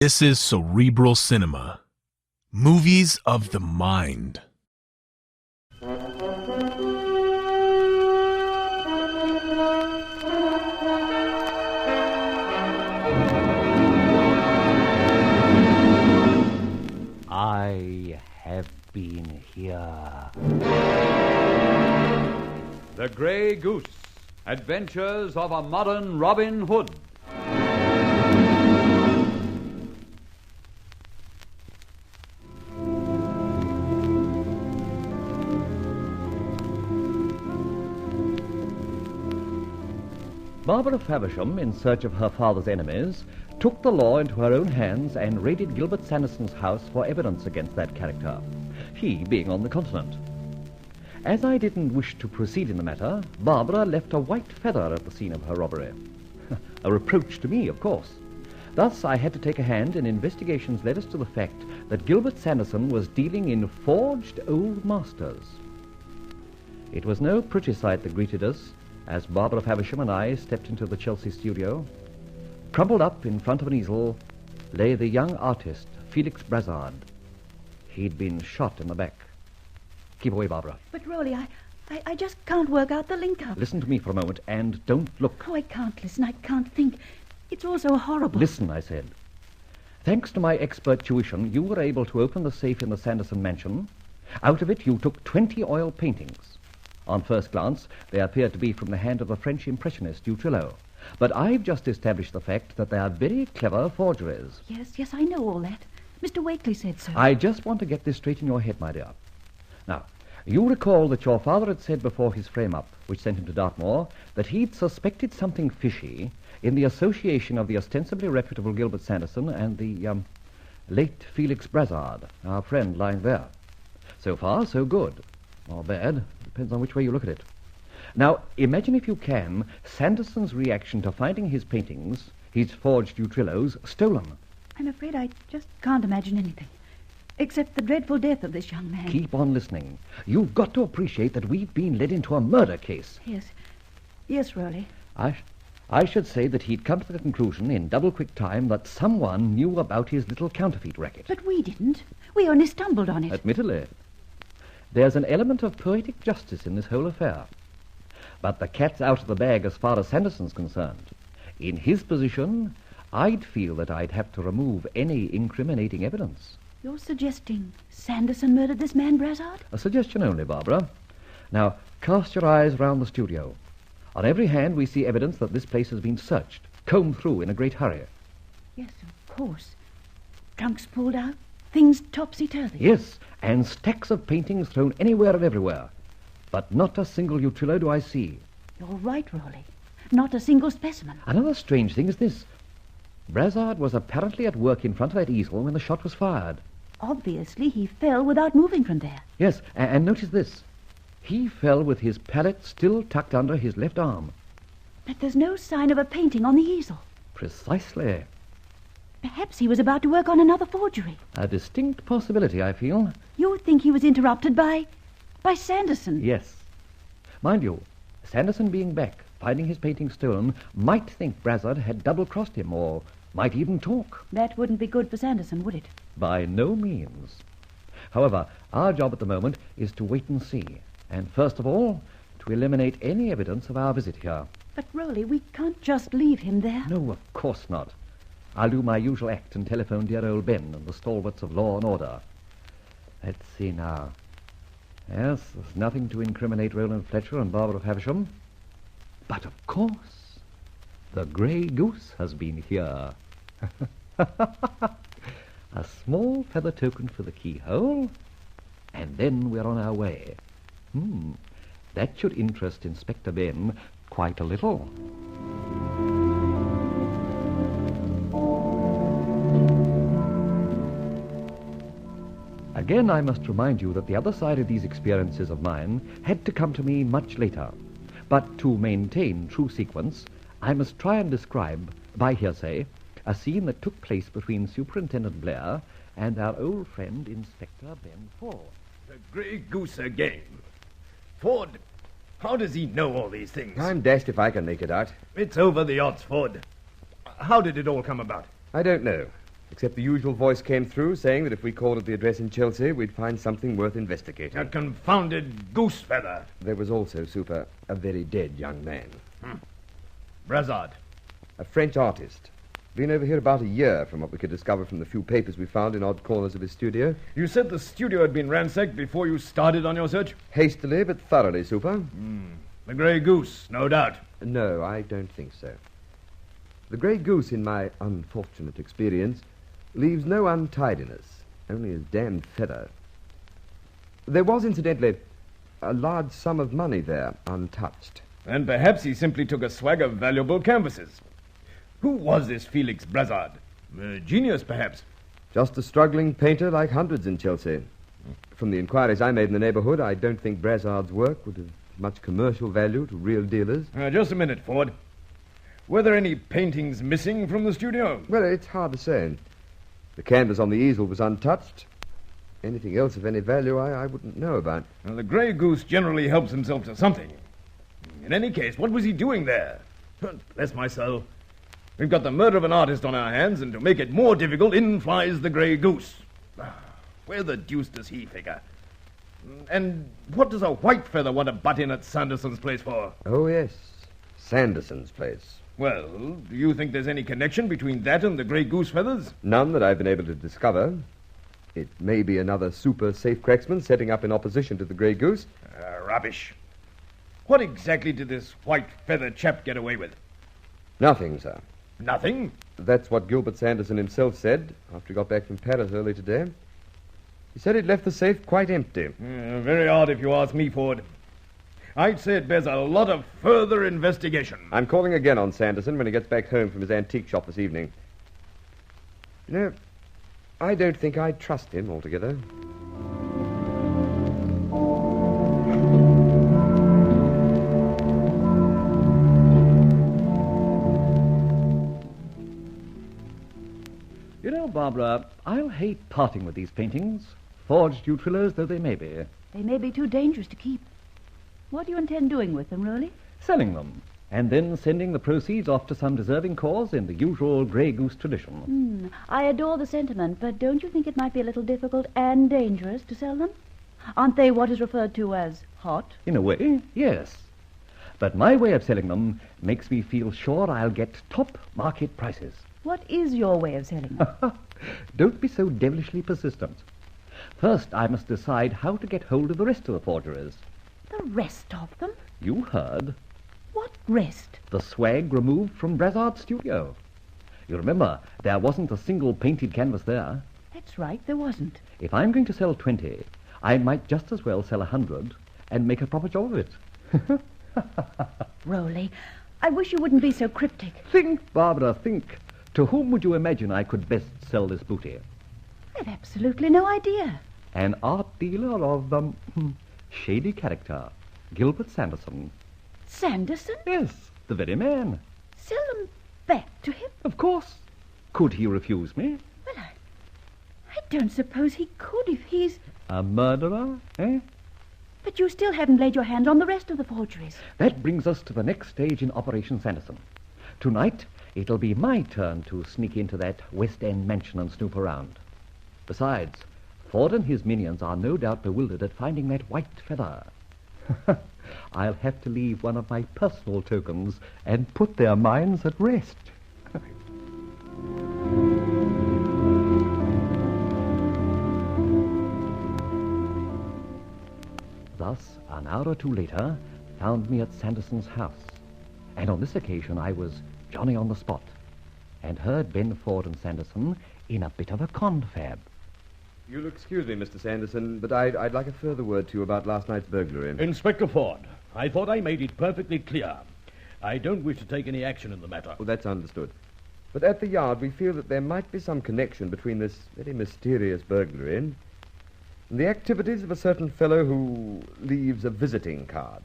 This is Cerebral Cinema. Movies of the mind. I have been here. The Grey Goose, Adventures of a Modern Robin Hood. Barbara Faversham, in search of her father's enemies, took the law into her own hands and raided Gilbert Sanderson's house for evidence against that character, he being on the continent. As I didn't wish to proceed in the matter, Barbara left a white feather at the scene of her robbery. A reproach to me, of course. Thus, I had to take a hand, and investigations led us to the fact that Gilbert Sanderson was dealing in forged old masters. It was no pretty sight that greeted us as Barbara Faversham and I stepped into the Chelsea studio. Crumpled up in front of an easel lay the young artist, Felix Brassard. He'd been shot in the back. Keep away, Barbara. But, Rolly, I just can't work out the link-up. Listen to me for a moment, and don't look. Oh, I can't listen. I can't think. It's all so horrible. Listen, I said. Thanks to my expert tuition, you were able to open the safe in the Sanderson mansion. Out of it, you took 20 oil paintings. On first glance, they appear to be from the hand of the French impressionist Utrillo. But I've just established the fact that they are very clever forgeries. Yes, I know all that. Mr. Wakely said so. I just want to get this straight in your head, my dear. Now, you recall that your father had said before his frame-up, which sent him to Dartmoor, that he'd suspected something fishy in the association of the ostensibly reputable Gilbert Sanderson and the, late Felix Brassard, our friend lying there. So far, so good. Or bad. Depends on which way you look at it. Now, imagine, if you can, Sanderson's reaction to finding his paintings, his forged Utrillos, stolen. I'm afraid I just can't imagine anything, except the dreadful death of this young man. Keep on listening. You've got to appreciate that we've been led into a murder case. Yes, Rolly. I should say that he'd come to the conclusion in double-quick time that someone knew about his little counterfeit racket. But we didn't. We only stumbled on it. Admittedly. There's an element of poetic justice in this whole affair. But the cat's out of the bag as far as Sanderson's concerned. In his position, I'd feel that I'd have to remove any incriminating evidence. You're suggesting Sanderson murdered this man, Brassard? A suggestion only, Barbara. Now, cast your eyes round the studio. On every hand, we see evidence that this place has been searched, combed through in a great hurry. Yes, of course. Trunks pulled out, things topsy-turvy. Yes, and stacks of paintings thrown anywhere and everywhere. But not a single Utrillo do I see. You're right, Rolly. Not a single specimen. Another strange thing is this. Brassard was apparently at work in front of that easel when the shot was fired. Obviously, he fell without moving from there. Yes, and notice this. He fell with his palette still tucked under his left arm. But there's no sign of a painting on the easel. Precisely. Perhaps he was about to work on another forgery. A distinct possibility, I feel. You think he was interrupted by Sanderson? Yes. Mind you, Sanderson being back, finding his painting stolen, might think Brassard had double-crossed him, or might even talk. That wouldn't be good for Sanderson, would it? By no means. However, our job at the moment is to wait and see. And first of all, to eliminate any evidence of our visit here. But, Rolly, we can't just leave him there. No, of course not. I'll do my usual act and telephone dear old Ben and the stalwarts of law and order. Let's see now. Yes, there's nothing to incriminate Roland Fletcher and Barbara Faversham. But, of course, the Grey Goose has been here. A small feather token for the keyhole, and then we're on our way. That should interest Inspector Ben quite a little. Again, I must remind you that the other side of these experiences of mine had to come to me much later. But to maintain true sequence, I must try and describe, by hearsay, a scene that took place between Superintendent Blair and our old friend, Inspector Ben Ford. The Grey Goose again. Ford, how does he know all these things? I'm dashed if I can make it out. It's over the odds, Ford. How did it all come about? I don't know. Except the usual voice came through saying that if we called at the address in Chelsea, we'd find something worth investigating. A confounded goose feather. There was also, Super, a very dead young man. Brazard. A French artist. Been over here about a year, from what we could discover from the few papers we found in odd corners of his studio. You said the studio had been ransacked before you started on your search? Hastily, but thoroughly, Super. The Grey Goose, no doubt. No, I don't think so. The Grey Goose, in my unfortunate experience, leaves no untidiness, only his damned feather. There was, incidentally, a large sum of money there, untouched. And perhaps he simply took a swag of valuable canvases. Who was this Felix Brazard? A genius, perhaps? Just a struggling painter like hundreds in Chelsea. From the inquiries I made in the neighborhood, I don't think Brazard's work would have much commercial value to real dealers. Just a minute, Ford. Were there any paintings missing from the studio? Well, it's hard to say. The canvas on the easel was untouched. Anything else of any value I wouldn't know about. Well, the Grey Goose generally helps himself to something. In any case, what was he doing there? Bless my soul. We've got the murder of an artist on our hands, and to make it more difficult, in flies the Grey Goose. Where the deuce does he figure? And what does a white feather want to butt in at Sanderson's place for? Oh, yes. Sanderson's place. Well, do you think there's any connection between that and the Grey Goose feathers? None that I've been able to discover. It may be another super safe cracksman setting up in opposition to the Grey Goose. Rubbish. What exactly did this white feather chap get away with? Nothing, sir. Nothing? That's what Gilbert Sanderson himself said after he got back from Paris early today. He said he'd left the safe quite empty. Very odd if you ask me, Ford. I'd say it bears a lot of further investigation. I'm calling again on Sanderson when he gets back home from his antique shop this evening. You know, I don't think I'd trust him altogether. You know, Barbara, I'll hate parting with these paintings, forged Utrillos though they may be. They may be too dangerous to keep. What do you intend doing with them, Rolly? Selling them, and then sending the proceeds off to some deserving cause in the usual Grey Goose tradition. I adore the sentiment, but don't you think it might be a little difficult and dangerous to sell them? Aren't they what is referred to as hot? In a way, yes. But my way of selling them makes me feel sure I'll get top market prices. What is your way of selling them? Don't be so devilishly persistent. First, I must decide how to get hold of the rest of the forgeries. The rest of them? You heard. What rest? The swag removed from Brazard's studio. You remember, there wasn't a single painted canvas there. That's right, there wasn't. If I'm going to sell 20, I might just as well sell 100 and make a proper job of it. Rolly, I wish you wouldn't be so cryptic. Think, Barbara, think. To whom would you imagine I could best sell this booty? I've absolutely no idea. An art dealer of shady character, Gilbert Sanderson. Sanderson? Yes, the very man. Sell them back to him? Of course. Could he refuse me? Well, I don't suppose he could if he's... A murderer, eh? But you still haven't laid your hands on the rest of the forgeries. That brings us to the next stage in Operation Sanderson. Tonight, it'll be my turn to sneak into that West End mansion and snoop around. Besides, Ford and his minions are no doubt bewildered at finding that white feather. I'll have to leave one of my personal tokens and put their minds at rest. Thus, an hour or two later, found me at Sanderson's house. And on this occasion, I was Johnny on the spot, and heard Ben Ford and Sanderson in a bit of a confab. You'll excuse me, Mr. Sanderson, but I'd like a further word to you about last night's burglary. Inspector Ford, I thought I made it perfectly clear. I don't wish to take any action in the matter. Well, that's understood. But at the Yard, we feel that there might be some connection between this very mysterious burglary and the activities of a certain fellow who leaves a visiting card.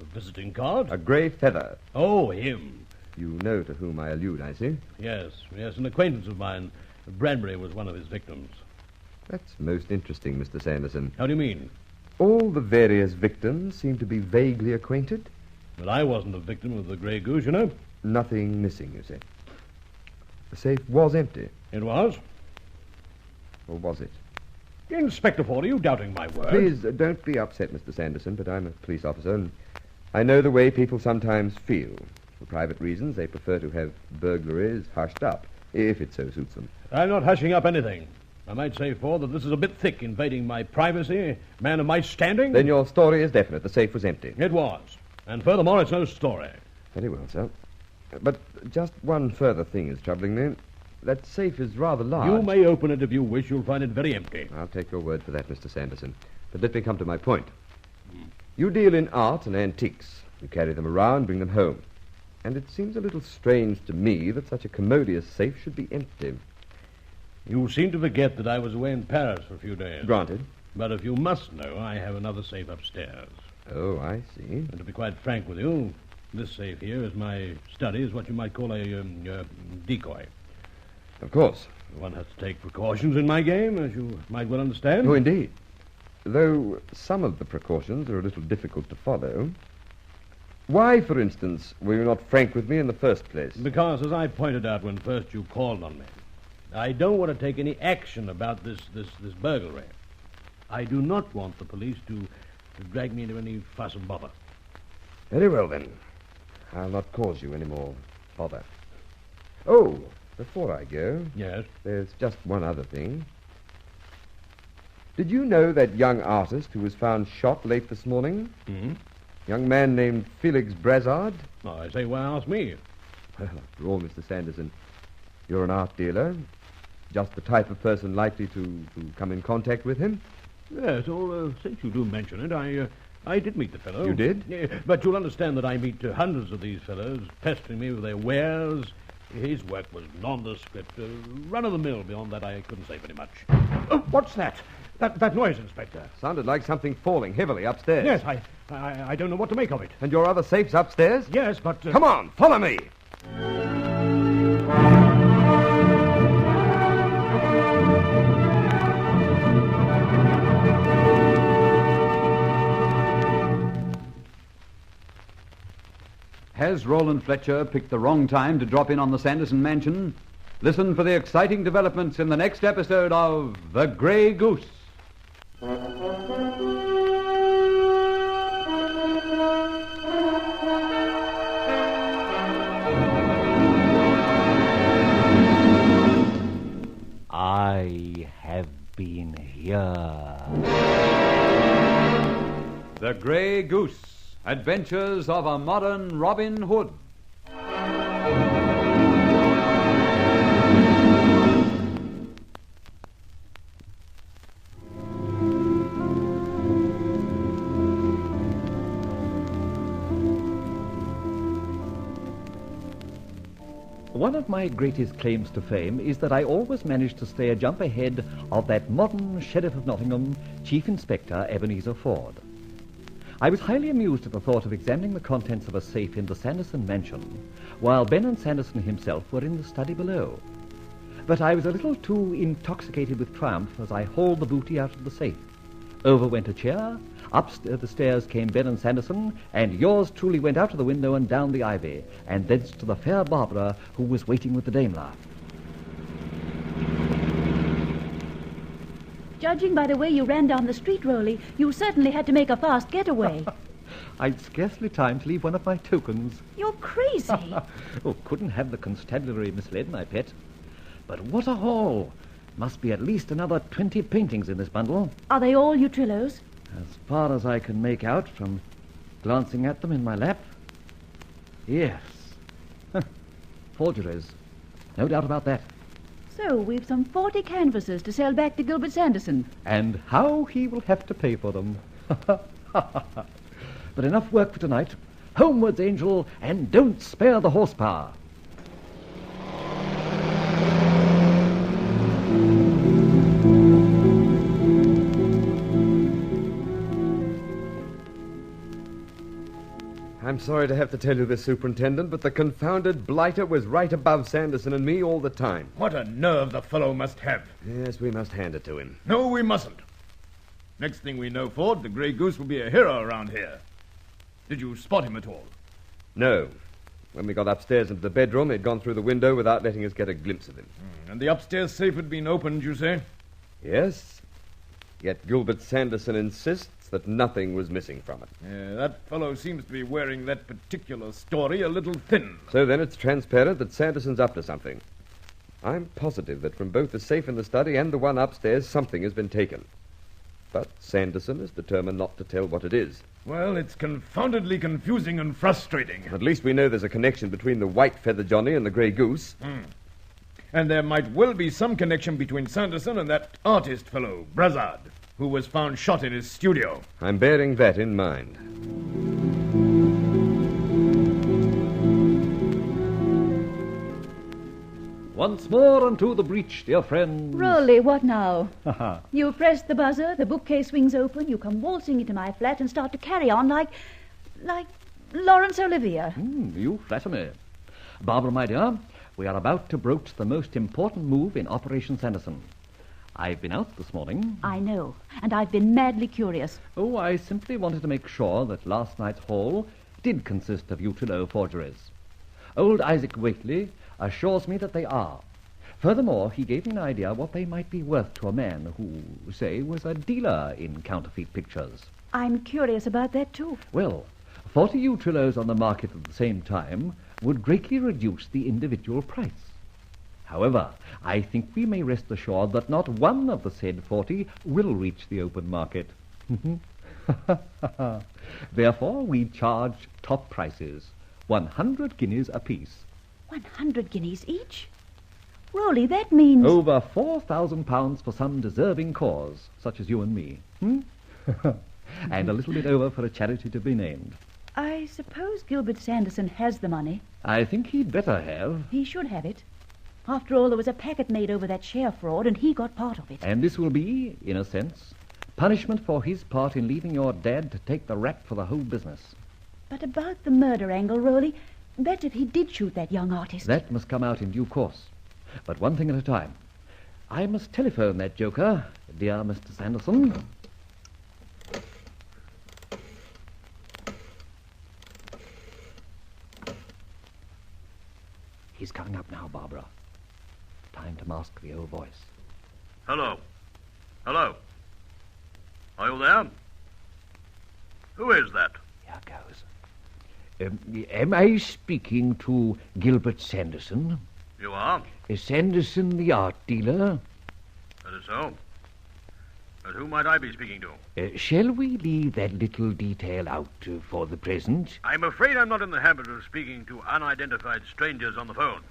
A visiting card? A grey feather. Oh, him. You know to whom I allude, I see. Yes, an acquaintance of mine. Bradbury was one of his victims. That's most interesting, Mr. Sanderson. How do you mean? All the various victims seem to be vaguely acquainted. But I wasn't a victim of the Grey Goose, you know. Nothing missing, you say. The safe was empty. It was. Or was it? Inspector Ford, are you doubting my word? Please, don't be upset, Mr. Sanderson, but I'm a police officer, and I know the way people sometimes feel. For private reasons, they prefer to have burglaries hushed up, if it so suits them. I'm not hushing up anything. I might say, Ford, that this is a bit thick, invading my privacy. Man of my standing. Then your story is definite. The safe was empty. It was. And furthermore, it's no story. Very well, sir. But just one further thing is troubling me. That safe is rather large. You may open it if you wish. You'll find it very empty. I'll take your word for that, Mr. Sanderson. But let me come to my point. You deal in art and antiques. You carry them around, bring them home. And it seems a little strange to me that such a commodious safe should be empty. You seem to forget that I was away in Paris for a few days. Granted. But if you must know, I have another safe upstairs. Oh, I see. And to be quite frank with you, this safe here is my study, is what you might call a decoy. Of course. One has to take precautions in my game, as you might well understand. Oh, indeed. Though some of the precautions are a little difficult to follow. Why, for instance, were you not frank with me in the first place? Because, as I pointed out when first you called on me, I don't want to take any action about this burglary. I do not want the police to drag me into any fuss and bother. Very well, then. I'll not cause you any more bother. Oh, before I go, Yes? there's just one other thing. Did you know that young artist who was found shot late this morning? Hmm? Young man named Felix Brazard? Oh, I say, why ask me? Well, after all, Mr. Sanderson, you're an art dealer. Just the type of person likely to come in contact with him. Yes, well, since you do mention it, I did meet the fellow. You did? Yeah, but you'll understand that I meet hundreds of these fellows pestering me with their wares. His work was nondescript, run-of-the-mill. Beyond that, I couldn't say very much. Oh, what's that? That noise, Inspector. Sounded like something falling heavily upstairs. Yes, I don't know what to make of it. And your other safe's upstairs? Yes, but... Come on, follow me. Has Roland Fletcher picked the wrong time to drop in on the Sanderson mansion? Listen for the exciting developments in the next episode of The Grey Goose. I have been here. The Grey Goose. Adventures of a Modern Robin Hood. One of my greatest claims to fame is that I always manage to stay a jump ahead of that modern Sheriff of Nottingham, Chief Inspector Ebenezer Ford. I was highly amused at the thought of examining the contents of a safe in the Sanderson mansion, while Ben and Sanderson himself were in the study below. But I was a little too intoxicated with triumph as I hauled the booty out of the safe. Over went a chair, up the stairs came Ben and Sanderson, and yours truly went out of the window and down the ivy, and thence to the fair Barbara, who was waiting with the Daimler. Judging by the way you ran down the street, Rolly, you certainly had to make a fast getaway. I'd scarcely time to leave one of my tokens. You're crazy. Oh, couldn't have the constabulary misled, my pet. But what a haul! Must be at least another 20 paintings in this bundle. Are they all Utrillos? As far as I can make out from glancing at them in my lap. Yes. Forgeries. No doubt about that. So we've some 40 canvases to sell back to Gilbert Sanderson. And how he will have to pay for them. But enough work for tonight. Homewards, Angel, and don't spare the horsepower. I'm sorry to have to tell you this, Superintendent, but the confounded blighter was right above Sanderson and me all the time. What a nerve the fellow must have. Yes, we must hand it to him. No, we mustn't. Next thing we know, Ford, the Grey Goose will be a hero around here. Did you spot him at all? No. When we got upstairs into the bedroom, he'd gone through the window without letting us get a glimpse of him. And the upstairs safe had been opened, you say? Yes, yet Gilbert Sanderson insists that nothing was missing from it. That fellow seems to be wearing that particular story a little thin. So then it's transparent that Sanderson's up to something. I'm positive that from both the safe in the study and the one upstairs, something has been taken. But Sanderson is determined not to tell what it is. Well, it's confoundedly confusing and frustrating. At least we know there's a connection between the white feather Johnny and the grey goose. And there might well be some connection between Sanderson and that artist fellow, Brazard, who was found shot in his studio. I'm bearing that in mind. Once more unto the breach, dear friends. Rolly, what now? You press the buzzer, the bookcase swings open, you come waltzing into my flat and start to carry on like Laurence Olivier. You flatter me. Barbara, my dear, we are about to broach the most important move in Operation Sanderson. I've been out this morning. I know, and I've been madly curious. Oh, I simply wanted to make sure that last night's haul did consist of Utillo forgeries. Old Isaac Whately assures me that they are. Furthermore, he gave me an idea what they might be worth to a man who, say, was a dealer in counterfeit pictures. I'm curious about that, too. Well, 40 Utillos on the market at the same time would greatly reduce the individual price. However, I think we may rest assured that not one of the said 40 will reach the open market. Therefore, we charge top prices, 100 guineas apiece. 100 guineas each? Rolly, that means... Over £4,000 for some deserving cause, such as you and me. And a little bit over for a charity to be named. I suppose Gilbert Sanderson has the money. I think he'd better have. He should have it. After all, there was a packet made over that share fraud, and he got part of it. And this will be, in a sense, punishment for his part in leaving your dad to take the rap for the whole business. But about the murder angle, Rolly, that's if he did shoot that young artist. That must come out in due course. But one thing at a time. I must telephone that joker, dear Mr. Sanderson. He's coming up now, Barbara. Time to mask the old voice. Hello. Hello. Are you there? Who is that? Here goes. Am I speaking to Gilbert Sanderson? You are? Is Sanderson the art dealer? That is so. But who might I be speaking to? Shall we leave that little detail out for the present? I'm afraid I'm not in the habit of speaking to unidentified strangers on the phone.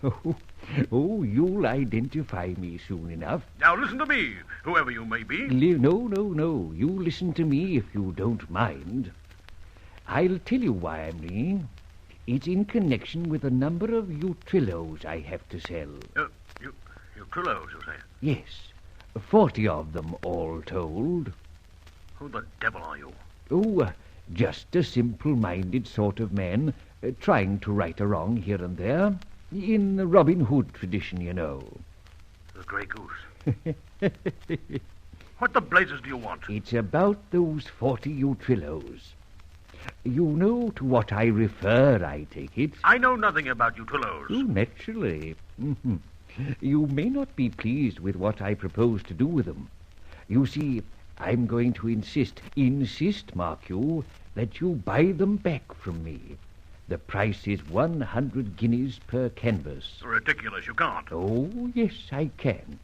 Oh, you'll identify me soon enough. Now listen to me, whoever you may be. No. You listen to me if you don't mind. I'll tell you why I'm ringing. It's in connection with a number of Utrillos I have to sell. Utrillos, you say? Yes, 40 of them all told. Who the devil are you? Oh, just a simple-minded sort of man, trying to right a wrong here and there. In the Robin Hood tradition, you know. The Grey Goose. What the blazes do you want? It's about those 40 Utrillos. You know to what I refer, I take it. I know nothing about Utrillos. Oh, naturally. You may not be pleased with what I propose to do with them. You see, I'm going to insist, mark you, that you buy them back from me. The price is 100 guineas per canvas. Ridiculous, you can't. Oh, yes, I can.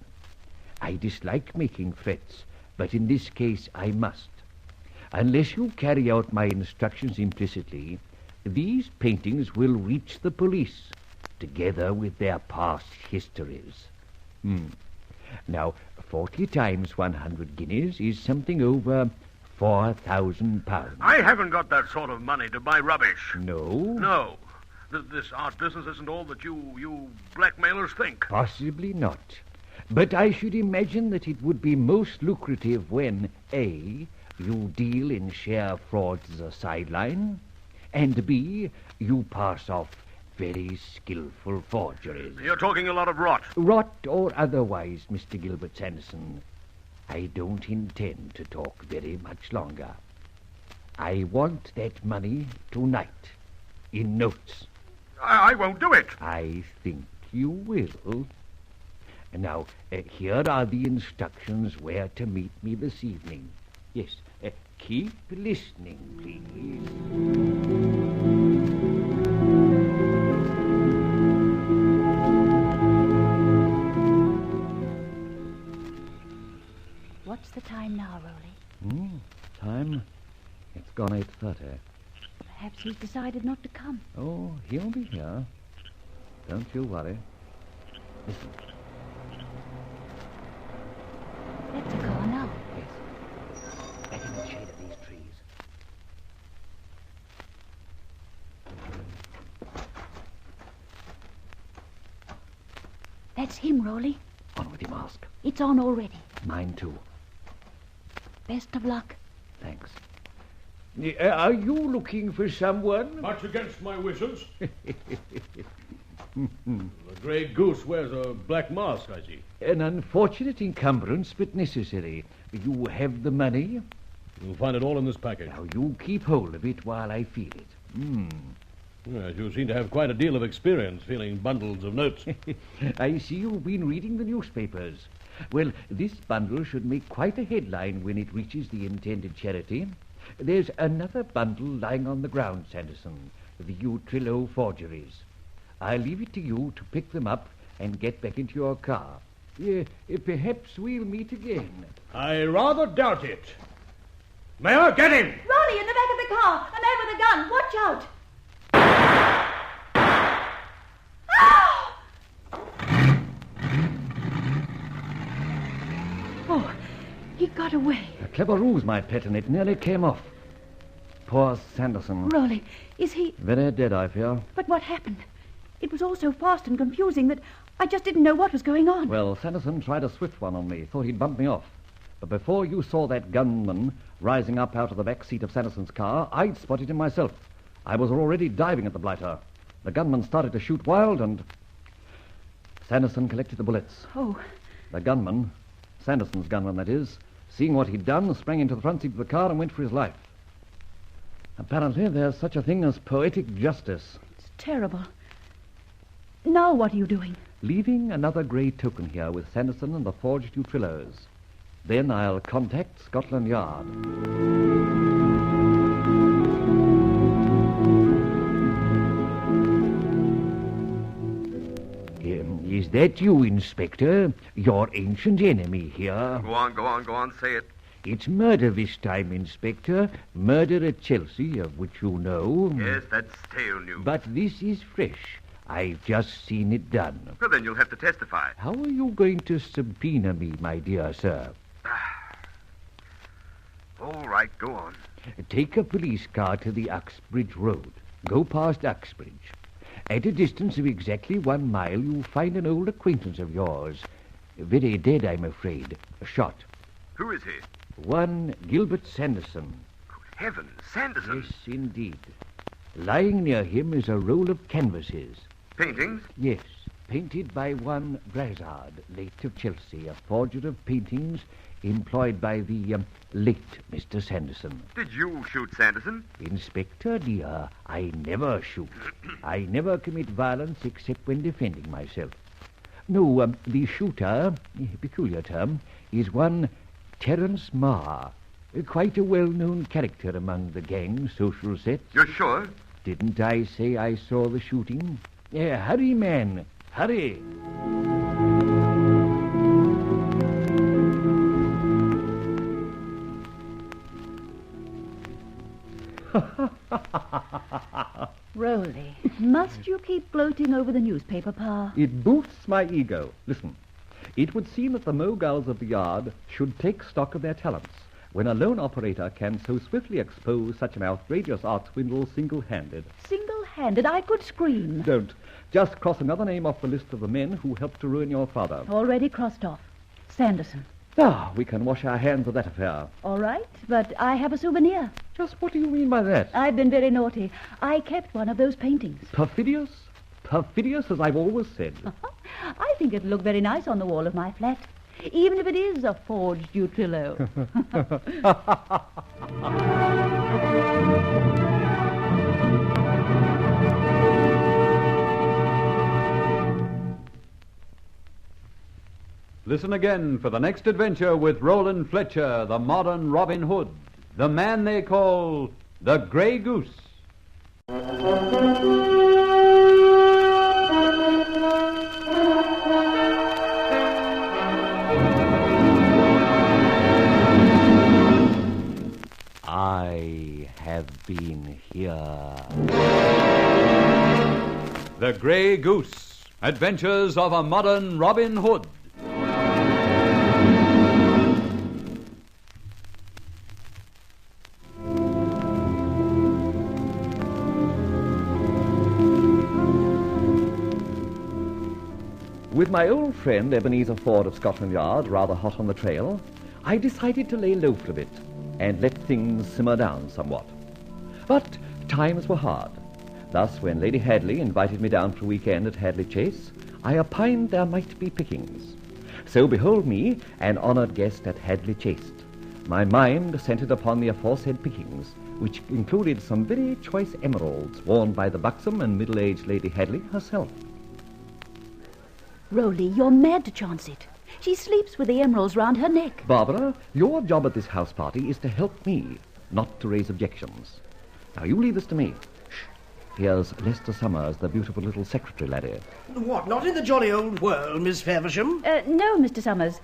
I dislike making threats, but in this case I must. Unless you carry out my instructions implicitly, these paintings will reach the police, together with their past histories. Now, 40 times 100 guineas is something over £4,000. I haven't got that sort of money to buy rubbish. No? No. This art business isn't all that you blackmailers think. Possibly not. But I should imagine that it would be most lucrative when, A, you deal in share frauds as a sideline, and B, you pass off very skillful forgeries. You're talking a lot of rot. Rot or otherwise, Mr. Gilbert Sanderson. I don't intend to talk very much longer. I want that money tonight, in notes. I won't do it. I think you will. Now, here are the instructions where to meet me this evening. Yes, keep listening, please. What's the time now, Rolly? Time? It's gone 8:30. Perhaps he's decided not to come. Oh, he'll be here. Don't you worry. Listen. That's a car now. Yes. Back in the shade of these trees. That's him, Rolly. On with your mask. It's on already. Mine too. Best of luck. Thanks. Are you looking for someone? Much against my wishes. The Grey Goose wears a black mask, I see. An unfortunate encumbrance, but necessary. You have the money? You'll find it all in this package. Now, you keep hold of it while I feel it. Yes, you seem to have quite a deal of experience feeling bundles of notes. I see you've been reading the newspapers. Well, this bundle should make quite a headline when it reaches the intended charity. There's another bundle lying on the ground, Sanderson. The Utrillo forgeries. I'll leave it to you to pick them up and get back into your car. Perhaps we'll meet again. I rather doubt it. Mayor, get him! Rolly, in the back of the car! A man with a gun! Watch out! Oh, he got away. A clever ruse, my pet, and it nearly came off. Poor Sanderson. Rolly, is he... Very dead, I fear. But what happened? It was all so fast and confusing that I just didn't know what was going on. Well, Sanderson tried a swift one on me. Thought he'd bump me off. But before you saw that gunman rising up out of the back seat of Sanderson's car, I'd spotted him myself. I was already diving at the blighter. The gunman started to shoot wild, and Sanderson collected the bullets. Oh. The gunman, Sanderson's gunman, that is, seeing what he'd done, sprang into the front seat of the car and went for his life. Apparently, there's such a thing as poetic justice. It's terrible. Now what are you doing? Leaving another grey token here with Sanderson and the forged Utrillos. Then I'll contact Scotland Yard. Is that you, Inspector? Your ancient enemy here? Go on, say it. It's murder this time, Inspector. Murder at Chelsea, of which you know. Yes, that's stale news. But this is fresh. I've just seen it done. Well, then you'll have to testify. How are you going to subpoena me, my dear sir? All right, go on. Take a police car to the Uxbridge Road. Go past Uxbridge. At a distance of exactly 1 mile, you'll find an old acquaintance of yours. Very dead, I'm afraid. Shot. Who is he? One Gilbert Sanderson. Heavens, Sanderson. Yes, indeed. Lying near him is a roll of canvases. Paintings? Yes, painted by one Brazard, late of Chelsea, a forger of paintings employed by the late Mr. Sanderson. Did you shoot Sanderson? Inspector, dear, I never shoot. I never commit violence except when defending myself. No, the shooter, a peculiar term, is one Terence Marr, quite a well-known character among the gang social sets. You're sure? Didn't I say I saw the shooting? Hurry, man, hurry. Rolly, must you keep gloating over the newspaper, Pa? It boosts my ego. Listen, it would seem that the moguls of the yard should take stock of their talents when a lone operator can so swiftly expose such an outrageous art swindle single-handed. Single-handed? I could scream. Don't. Just cross another name off the list of the men who helped to ruin your father. Already crossed off. Sanderson. Ah, we can wash our hands of that affair. All right, but I have a souvenir. Just what do you mean by that? I've been very naughty. I kept one of those paintings. Perfidious? Perfidious, as I've always said. I think it'll look very nice on the wall of my flat, even if it is a forged Utrillo. Listen again for the next adventure with Roland Fletcher, the modern Robin Hood, the man they call the Grey Goose. I have been here. The Grey Goose, Adventures of a Modern Robin Hood. With my old friend Ebenezer Ford of Scotland Yard rather hot on the trail, I decided to lay low for a bit and let things simmer down somewhat. But times were hard. Thus, when Lady Hadley invited me down for a weekend at Hadley Chase, I opined there might be pickings. So behold me, an honoured guest at Hadley Chase. My mind centred upon the aforesaid pickings, which included some very choice emeralds worn by the buxom and middle-aged Lady Hadley herself. Rowley, you're mad to chance it. She sleeps with the emeralds round her neck. Barbara, your job at this house party is to help me, not to raise objections. Now, you leave this to me. Shh. Here's Lester Summers, the beautiful little secretary laddie. What, not in the jolly old world, Miss Faversham? No, Mr. Summers.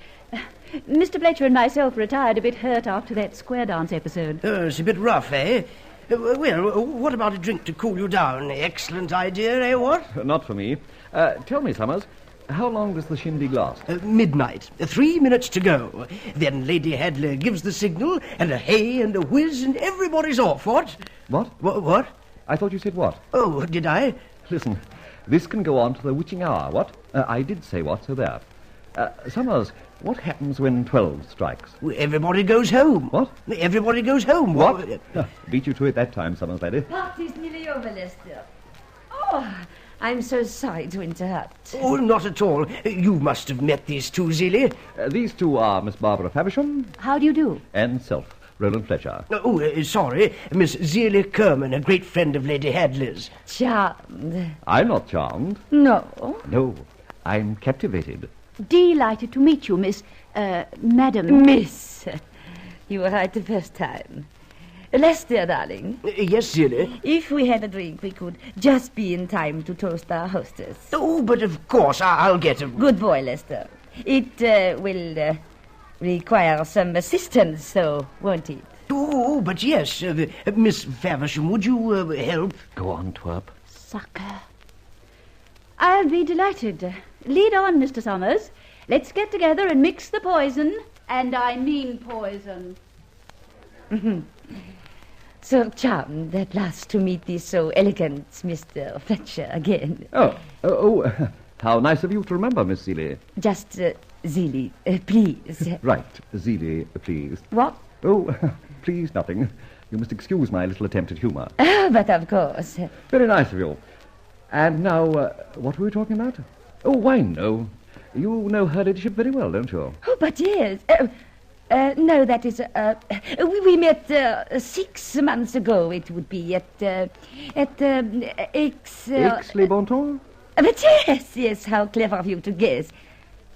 Mr. Fletcher and myself retired a bit hurt after that square dance episode. It's a bit rough, eh? Well, what about a drink to cool you down? Excellent idea, eh, what? Not for me. Tell me, Summers, how long does the shindig last? Midnight. 3 minutes to go. Then Lady Hadley gives the signal, and a hey and a whiz, and everybody's off, what? What? What? I thought you said what? Oh, did I? Listen, this can go on to the witching hour, what? I did say what, so there. Summers, what happens when 12 strikes? Well, everybody goes home. What? Everybody goes home. What? Beat you to it that time, Summers, laddie. Party's nearly over, Lester. Oh, I'm so sorry to interrupt. Oh, not at all. You must have met these two, Zelie. These two are Miss Barbara Faversham. How do you do? And self, Roland Fletcher. Sorry. Miss Zelie Kerman, a great friend of Lady Hadley's. Charmed. I'm not charmed. No. No, I'm captivated. Delighted to meet you, Madam. Miss. You were right the first time. Lester, darling. Yes, Zelie? If we had a drink, we could just be in time to toast our hostess. Oh, but of course, I'll get him. Good boy, Lester. It will require some assistance, so won't it? Oh, but yes. Miss Faversham, would you help? Go on, twerp. Sucker. I'll be delighted. Lead on, Mr. Summers. Let's get together and mix the poison. And I mean poison. So charmed at last to meet thee so elegant, Mr. Fletcher, again. Oh, how nice of you to remember, Miss Zelie. Just, Zelie, please. Right, Zelie, please. What? Oh, please, nothing. You must excuse my little attempt at humour. But of course. Very nice of you. And now, what were we talking about? Oh, wine, no. You know her ladyship very well, don't you? Oh, but yes. No, that is, we met 6 months ago. It would be at Aix-les-Bontemps? But yes, how clever of you to guess.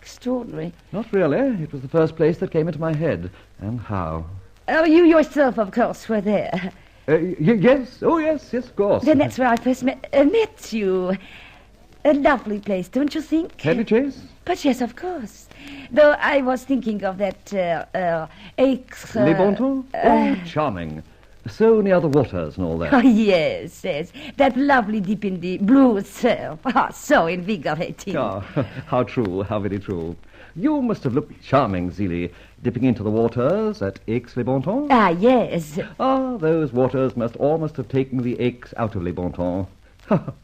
Extraordinary. Not really. It was the first place that came into my head. And how? Oh, you yourself, of course, were there. Yes. Oh, yes, of course. Then that's where I first met you. A lovely place, don't you think? Hadley Chase? But yes, of course. Though I was thinking of that Aix... Les Bontemps? Oh, charming. So near the waters and all that. Oh, yes. That lovely dip in the blue surf. Oh, so invigorating. Oh, how true, how very true. You must have looked charming, Zelie, dipping into the waters at Aix-les-Bontemps. Ah, yes. Ah, those waters must almost have taken the aches out of Les Bontemps. How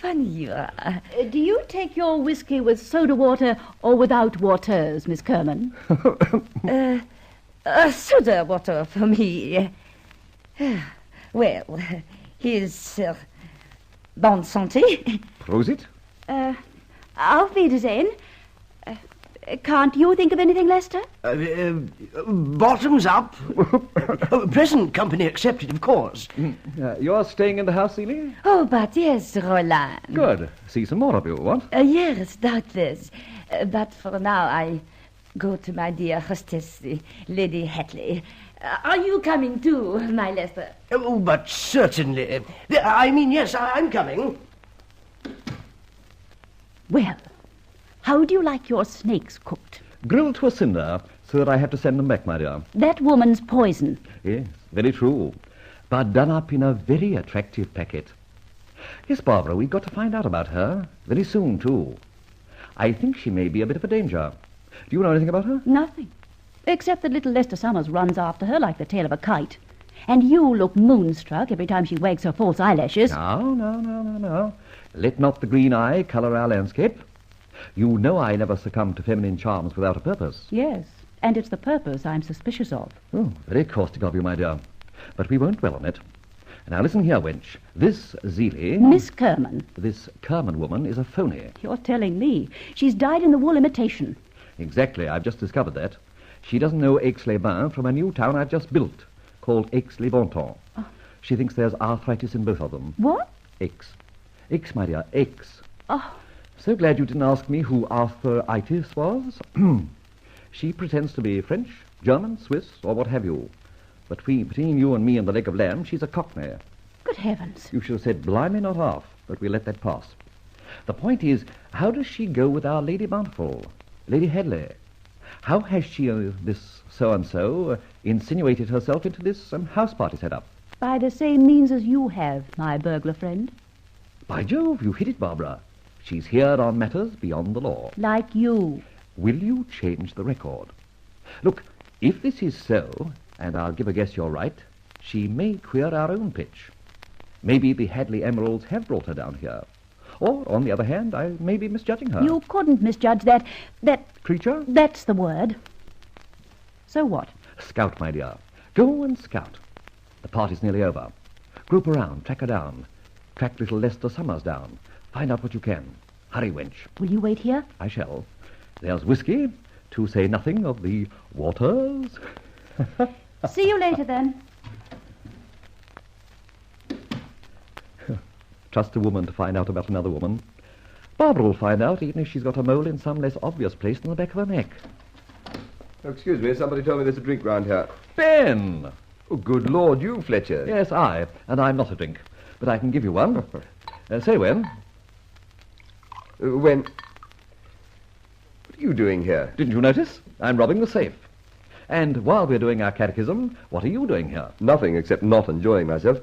funny you are. Do you take your whiskey with soda water or without waters, Miss Kerman? Soda water for me. Well, here's bonne santé. Prosit? Auf Wiedersehen. Can't you think of anything, Lester? Bottoms up. Present company accepted, of course. You're staying in the house, Seeley? Oh, but yes, Roland. Good. See some more of you, what? Yes, doubtless. But for now, I go to my dear hostess, Lady Hadley. Are you coming too, my Lester? Oh, but certainly. I mean, yes, I'm coming. Well, how do you like your snakes cooked? Grilled to a cinder, so that I have to send them back, my dear. That woman's poison. Yes, very true. But done up in a very attractive packet. Yes, Barbara, we've got to find out about her. Very soon, too. I think she may be a bit of a danger. Do you know anything about her? Nothing. Except that little Lester Summers runs after her like the tail of a kite. And you look moonstruck every time she wags her false eyelashes. No. Let not the green eye colour our landscape. You know I never succumb to feminine charms without a purpose. Yes, and it's the purpose I'm suspicious of. Oh, very caustic of you, my dear. But we won't dwell on it. Now listen here, wench. This Zeeley... Miss Kerman. This Kerman woman is a phony. You're telling me. She's dyed in the wool imitation. Exactly, I've just discovered that. She doesn't know Aix-les-Bains from a new town I've just built, called Aix-les-Bontemps. Oh. She thinks there's arthritis in both of them. What? Aix. Aix, my dear, Aix. Oh. So glad you didn't ask me who arthritis was. She pretends to be French, German, Swiss, or what have you. But between you and me and the leg of lamb, she's a cockney. Good heavens. You should have said blimey, not half, but we'll let that pass. The point is, how does she go with our Lady Bountiful, Lady Hadley? How has she, this so-and-so, insinuated herself into this house party set-up? By the same means as you have, my burglar friend. By Jove, you hit it, Barbara. She's here on matters beyond the law. Like you. Will you change the record? Look, if this is so, and I'll give a guess you're right, she may queer our own pitch. Maybe the Hadley emeralds have brought her down here. Or, on the other hand, I may be misjudging her. You couldn't misjudge that creature? That's the word. So what? Scout, my dear. Go and scout. The party's nearly over. Group around, track her down. Track little Lester Summers down. Find out what you can. Hurry, wench. Will you wait here? I shall. There's whiskey, to say nothing of the waters. See you later, then. Trust a woman to find out about another woman. Barbara will find out, even if she's got a mole in some less obvious place than the back of her neck. Oh, excuse me, somebody told me there's a drink round here. Ben! Oh, good Lord, you, Fletcher. Yes, and I'm not a drink. But I can give you one. Say when. When? What are you doing here? Didn't you notice? I'm robbing the safe. And while we're doing our catechism, what are you doing here? Nothing, except not enjoying myself.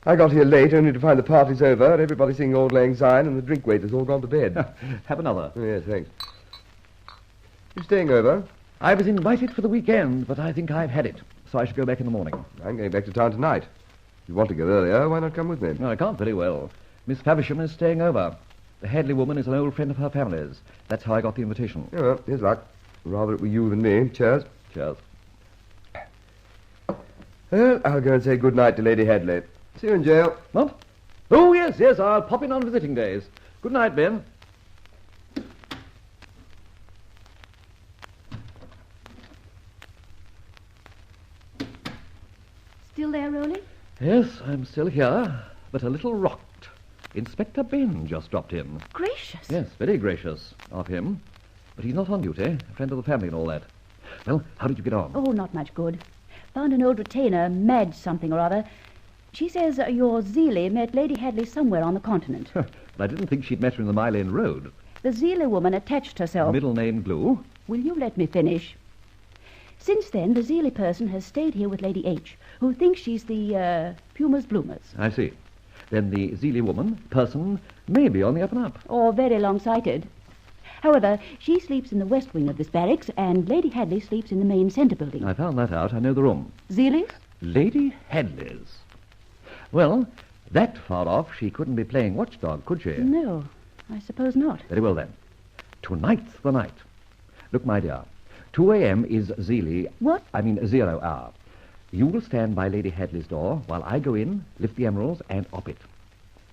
I got here late, only to find the party's over, everybody singing Auld Lang Syne, and the drink waiter's all gone to bed. Have another. Oh, yes, thanks. You staying over? I was invited for the weekend, but I think I've had it, so I should go back in the morning. I'm going back to town tonight. If you want to go earlier, why not come with me? No, I can't very well. Miss Faversham is staying over. The Hadley woman is an old friend of her family's. That's how I got the invitation. Oh, well, here's luck. Rather it were you than me. Cheers. Cheers. Well, I'll go and say good night to Lady Hadley. See you in jail. What? Oh, yes, I'll pop in on visiting days. Good night, Ben. Still there, Rowley? Yes, I'm still here, but a little rocked. Inspector Ben just dropped in. Gracious. Yes, very gracious of him. But he's not on duty, a friend of the family and all that. Well, how did you get on? Oh, not much good. Found an old retainer, Madge something or other. She says your Zeeley met Lady Hadley somewhere on the continent. But I didn't think she'd met her in the Mile End Road. The Zeeley woman attached herself... Middle name Glue? Will you let me finish? Since then, the Zeeley person has stayed here with Lady H, who thinks she's the, Pumas Bloomers. I see. Then the Zeeley woman, person, may be on the up and up. Or very long-sighted. However, she sleeps in the west wing of this barracks, and Lady Hadley sleeps in the main centre building. I found that out. I know the room. Zeeley's? Lady Hadley's. Well, that far off, she couldn't be playing watchdog, could she? No, I suppose not. Very well, then. Tonight's the night. Look, my dear, 2 a.m. is Zeeley... What? 0 hour. You will stand by Lady Hadley's door while I go in, lift the emeralds, and op it.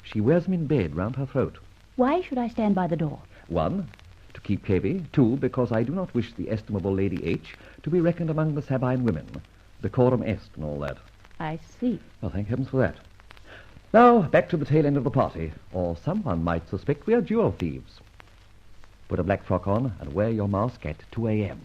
She wears them in bed round her throat. Why should I stand by the door? 1, to keep heavy, 2, because I do not wish the estimable Lady H to be reckoned among the Sabine women. Decorum est and all that. I see. Well, thank heavens for that. Now, back to the tail end of the party, or someone might suspect we are jewel thieves. Put a black frock on and wear your mask at 2 a.m.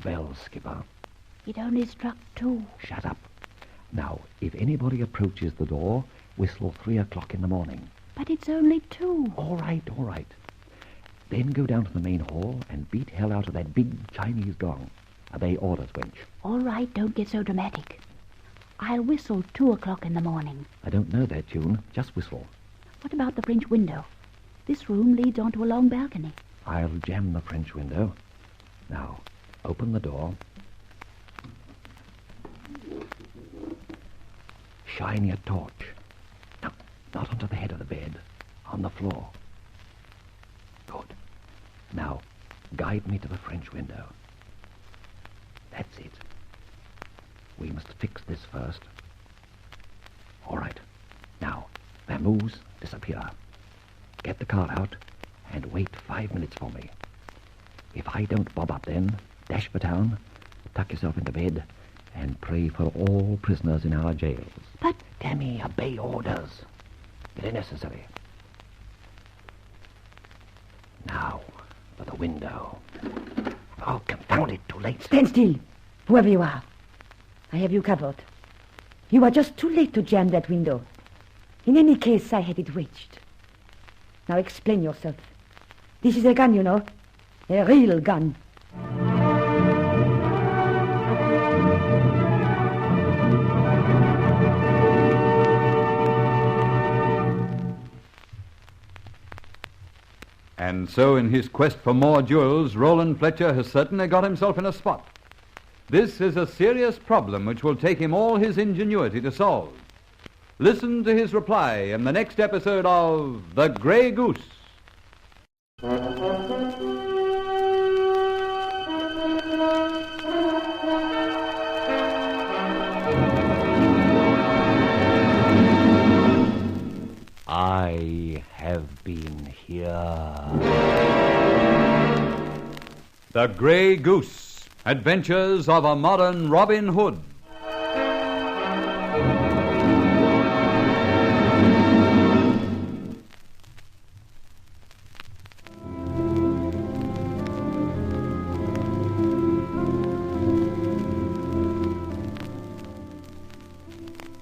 Bells, Skipper. It only struck 2. Shut up. Now, if anybody approaches the door, whistle 3 o'clock in the morning. But it's only 2. All right, all right. Then go down to the main hall and beat hell out of that big Chinese gong. Obey orders, wench. All right, don't get so dramatic. I'll whistle 2 o'clock in the morning. I don't know that tune. Just whistle. What about the French window? This room leads onto a long balcony. I'll jam the French window. Now, open the door. Shine your torch. No, not onto the head of the bed. On the floor. Good. Now, guide me to the French window. That's it. We must fix this first. All right. Now, vamoose, disappear. Get the car out and wait 5 minutes for me. If I don't bob up then, dash for town, tuck yourself into bed, and pray for all prisoners in our jails. But... Tammy, obey orders. They're necessary. Now, for the window. Oh, confound it, too late. Stand still, whoever you are. I have you covered. You are just too late to jam that window. In any case, I had it wedged. Now explain yourself. This is a gun, you know. A real gun. And so in his quest for more jewels, Roland Fletcher has certainly got himself in a spot. This is a serious problem which will take him all his ingenuity to solve. Listen to his reply in the next episode of The Grey Goose. I have been here. The Grey Goose, Adventures of a Modern Robin Hood.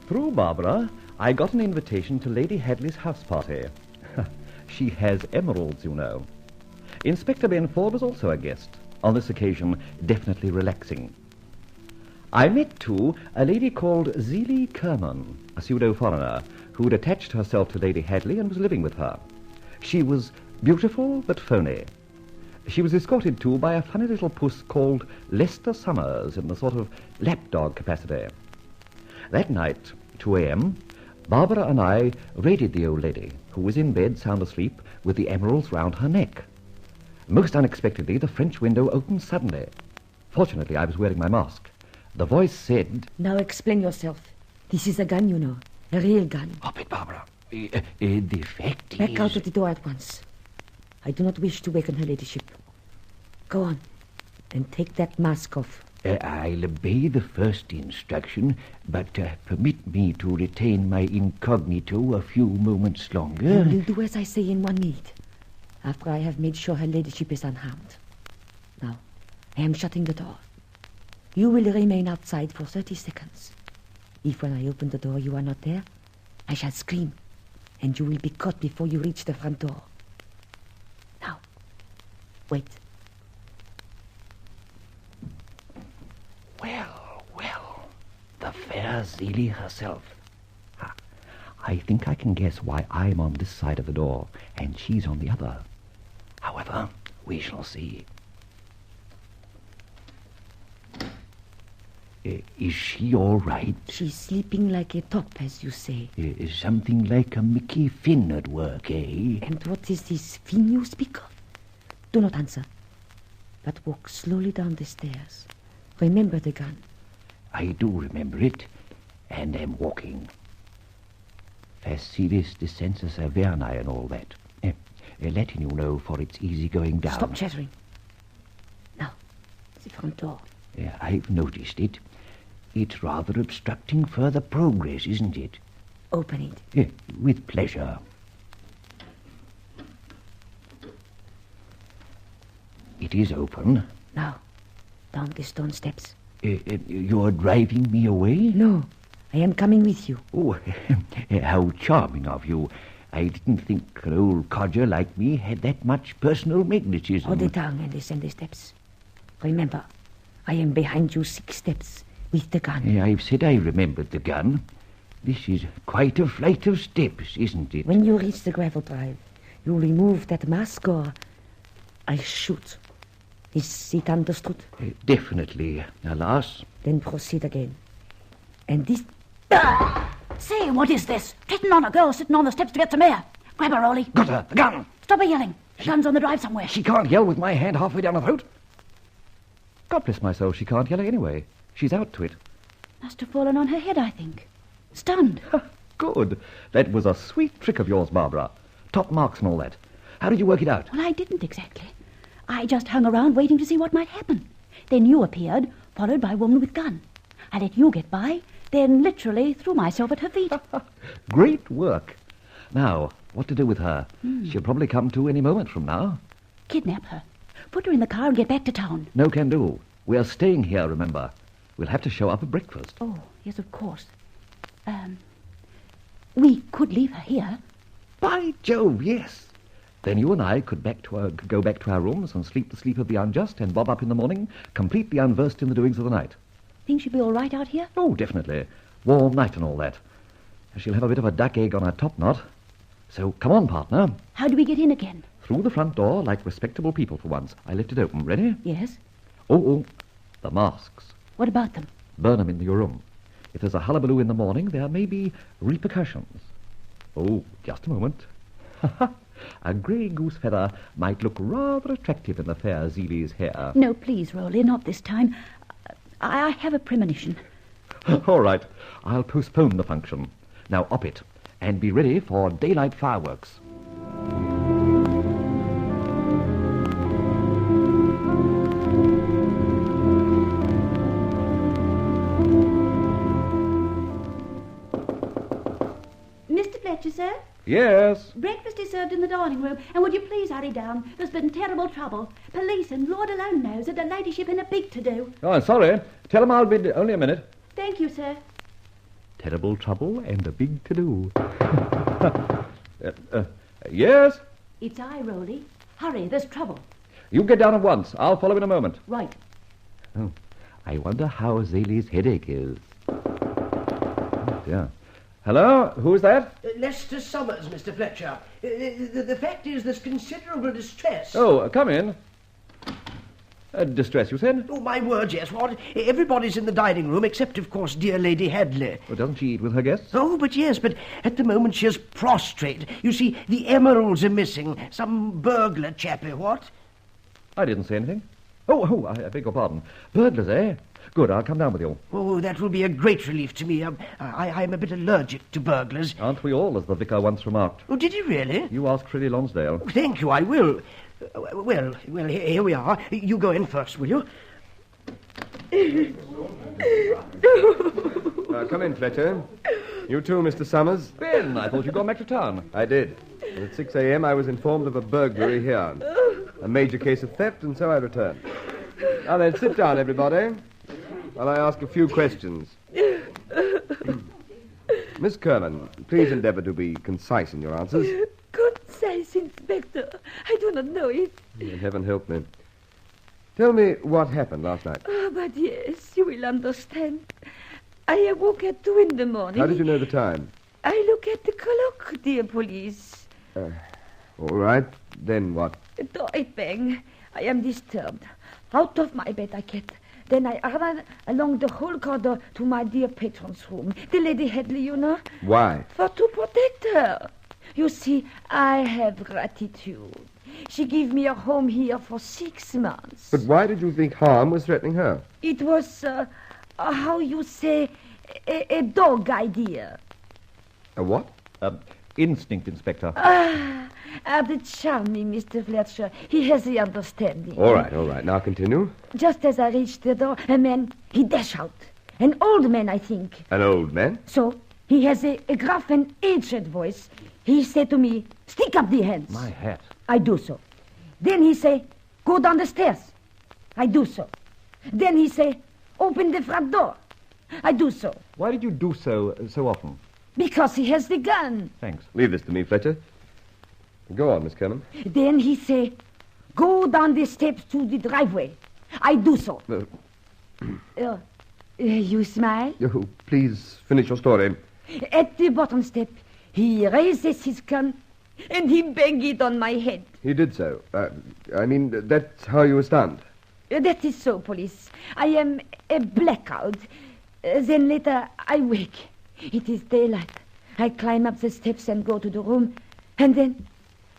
Through Barbara, I got an invitation to Lady Hadley's house party. She has emeralds, you know. Inspector Benford was also a guest. On this occasion, definitely relaxing. I met, too, a lady called Zelie Kerman, a pseudo-foreigner, who had attached herself to Lady Hadley and was living with her. She was beautiful but phony. She was escorted, too, by a funny little puss called Lester Summers in the sort of lapdog capacity. That night, 2 a.m., Barbara and I raided the old lady, who was in bed sound asleep with the emeralds round her neck. Most unexpectedly, the French window opened suddenly. Fortunately, I was wearing my mask. The voice said... Now explain yourself. This is a gun, you know. A real gun. Stop it, Barbara. The fact Back out of the door at once. I do not wish to waken her ladyship. Go on, and take that mask off. I'll obey the first instruction, but permit me to retain my incognito a few moments longer. You will do as I say in 1 minute, after I have made sure her ladyship is unharmed. Now, I am shutting the door. You will remain outside for 30 seconds. If when I open the door you are not there, I shall scream, and you will be caught before you reach the front door. Now, wait. Well, the fair Zelie herself. I think I can guess why I'm on this side of the door and she's on the other. However, We shall see. Is she all right? She's sleeping like a top, as you say. Something like a Mickey Finn at work, eh? And what is this Finn you speak of? Do not answer, but walk slowly down the stairs. Remember the gun. I do remember it, and am walking. Facilis descensus Averni and all that. Letting you know, for it's easy going down. Stop chattering. Now, the front door. I've noticed it. It's rather obstructing further progress, isn't it? Open it. With pleasure. It is open. Now, down the stone steps. You're driving me away? No, I am coming with you. Oh, how charming of you. I didn't think an old codger like me had that much personal magnetism. Hold the tongue and descend the steps. Remember, I am behind you 6 steps with the gun. I've said I remembered the gun. This is quite a flight of steps, isn't it? When you reach the gravel drive, you remove that mask or I shoot. Is it understood? Definitely, alas. Then proceed again. And this... Say, what is this? Treading on a girl sitting on the steps to get some air. Grab her, Rolly. Got her, the gun. Stop her yelling. The gun's on the drive somewhere. She can't yell with my hand halfway down her throat. God bless my soul, she can't yell anyway. She's out to it. Must have fallen on her head, I think. Stunned. Good. That was a sweet trick of yours, Barbara. Top marks and all that. How did you work it out? Well, I didn't exactly. I just hung around waiting to see what might happen. Then you appeared, followed by a woman with gun. I let you get by, then literally threw myself at her feet. Great work. Now, what to do with her? She'll probably come to any moment from now. Kidnap her. Put her in the car and get back to town. No can do. We're staying here, remember. We'll have to show up at breakfast. Oh, yes, of course. We could leave her here. By Jove, yes. Then you and I could go back to our rooms and sleep the sleep of the unjust and bob up in the morning, completely unversed in the doings of the night. Think she'll be all right out here? Oh, definitely. Warm night and all that. She'll have a bit of a duck egg on her top knot. So come on, partner. How do we get in again? Through the front door, like respectable people for once. I left it open. Ready? Yes. Oh, the masks. What about them? Burn them in your room. If there's a hullabaloo in the morning, there may be repercussions. Oh, just a moment. A grey goose feather might look rather attractive in the fair Zeeley's hair. No, please, Rolly, not this time. I have a premonition. All right, I'll postpone the function. Now up it, and be ready for daylight fireworks. Mr. Fletcher, sir? Yes? Breakfast is served in the dining room, and would you please hurry down? There's been terrible trouble. Police and Lord alone knows that the ladyship in a big to-do. Oh, I'm sorry. Tell him I'll be only a minute. Thank you, sir. Terrible trouble and a big to-do. Yes? It's I, Rolly. Hurry, there's trouble. You get down at once. I'll follow in a moment. Right. Oh, I wonder how Zaley's headache is. Oh, dear. Hello? Who's that? Lester Summers, Mr. Fletcher. The fact is there's considerable distress. Oh, come in. Distress, you said? Oh, my word, yes. What? Everybody's in the dining room except, of course, dear Lady Hadley. Well, doesn't she eat with her guests? Oh, but yes, but at the moment she is prostrate. You see, the emeralds are missing. Some burglar chappie, what? I didn't say anything. Oh, I beg your pardon. Burglars, eh? Good, I'll come down with you. Oh, that will be a great relief to me. I'm a bit allergic to burglars. Aren't we all, as the vicar once remarked? Oh, did he really? You ask Frilly Lonsdale. Oh, thank you, I will. Well, here we are. You go in first, will you? Come in, Fletcher. You too, Mr. Summers? Ben, I thought you'd gone back to town. I did. And at 6 a.m. I was informed of a burglary here. A major case of theft, and so I returned. Now then, sit down, everybody, while I ask a few questions. Miss Kerman, please endeavour to be concise in your answers. Concise, Inspector. I do not know it. Heaven help me. Tell me what happened last night. Oh, but yes, you will understand. I awoke at 2 in the morning. How did you know the time? I look at the clock, dear police. All right. Then what? The door it bang. I am disturbed. Out of my bed I get. Then I run along the whole corridor to my dear patron's room. The Lady Headley, you know. Why? For to protect her. You see, I have gratitude. She gave me a home here for 6 months. But why did you think harm was threatening her? It was, how you say, a dog idea. A what? Instinct, Inspector. The charming Mr. Fletcher. He has the understanding. All right. Now continue. Just as I reached the door, a man, he dashed out. An old man, I think. An old man? So, he has a gruff and aged voice. He said to me, stick up the hands. My hat. I do so. Then he say, go down the stairs. I do so. Then he say, open the front door. I do so. Why did you do so often? Because he has the gun. Thanks. Leave this to me, Fletcher. Go on, Miss Kerman. Then he say, go down the steps to the driveway. I do so. You smile? Oh, please finish your story. At the bottom step, he raises his gun and he bang it on my head. He did so. That's how you were stunned. That is so, police. I am a blackout. Then later I wake. It is daylight. I climb up the steps and go to the room. And then,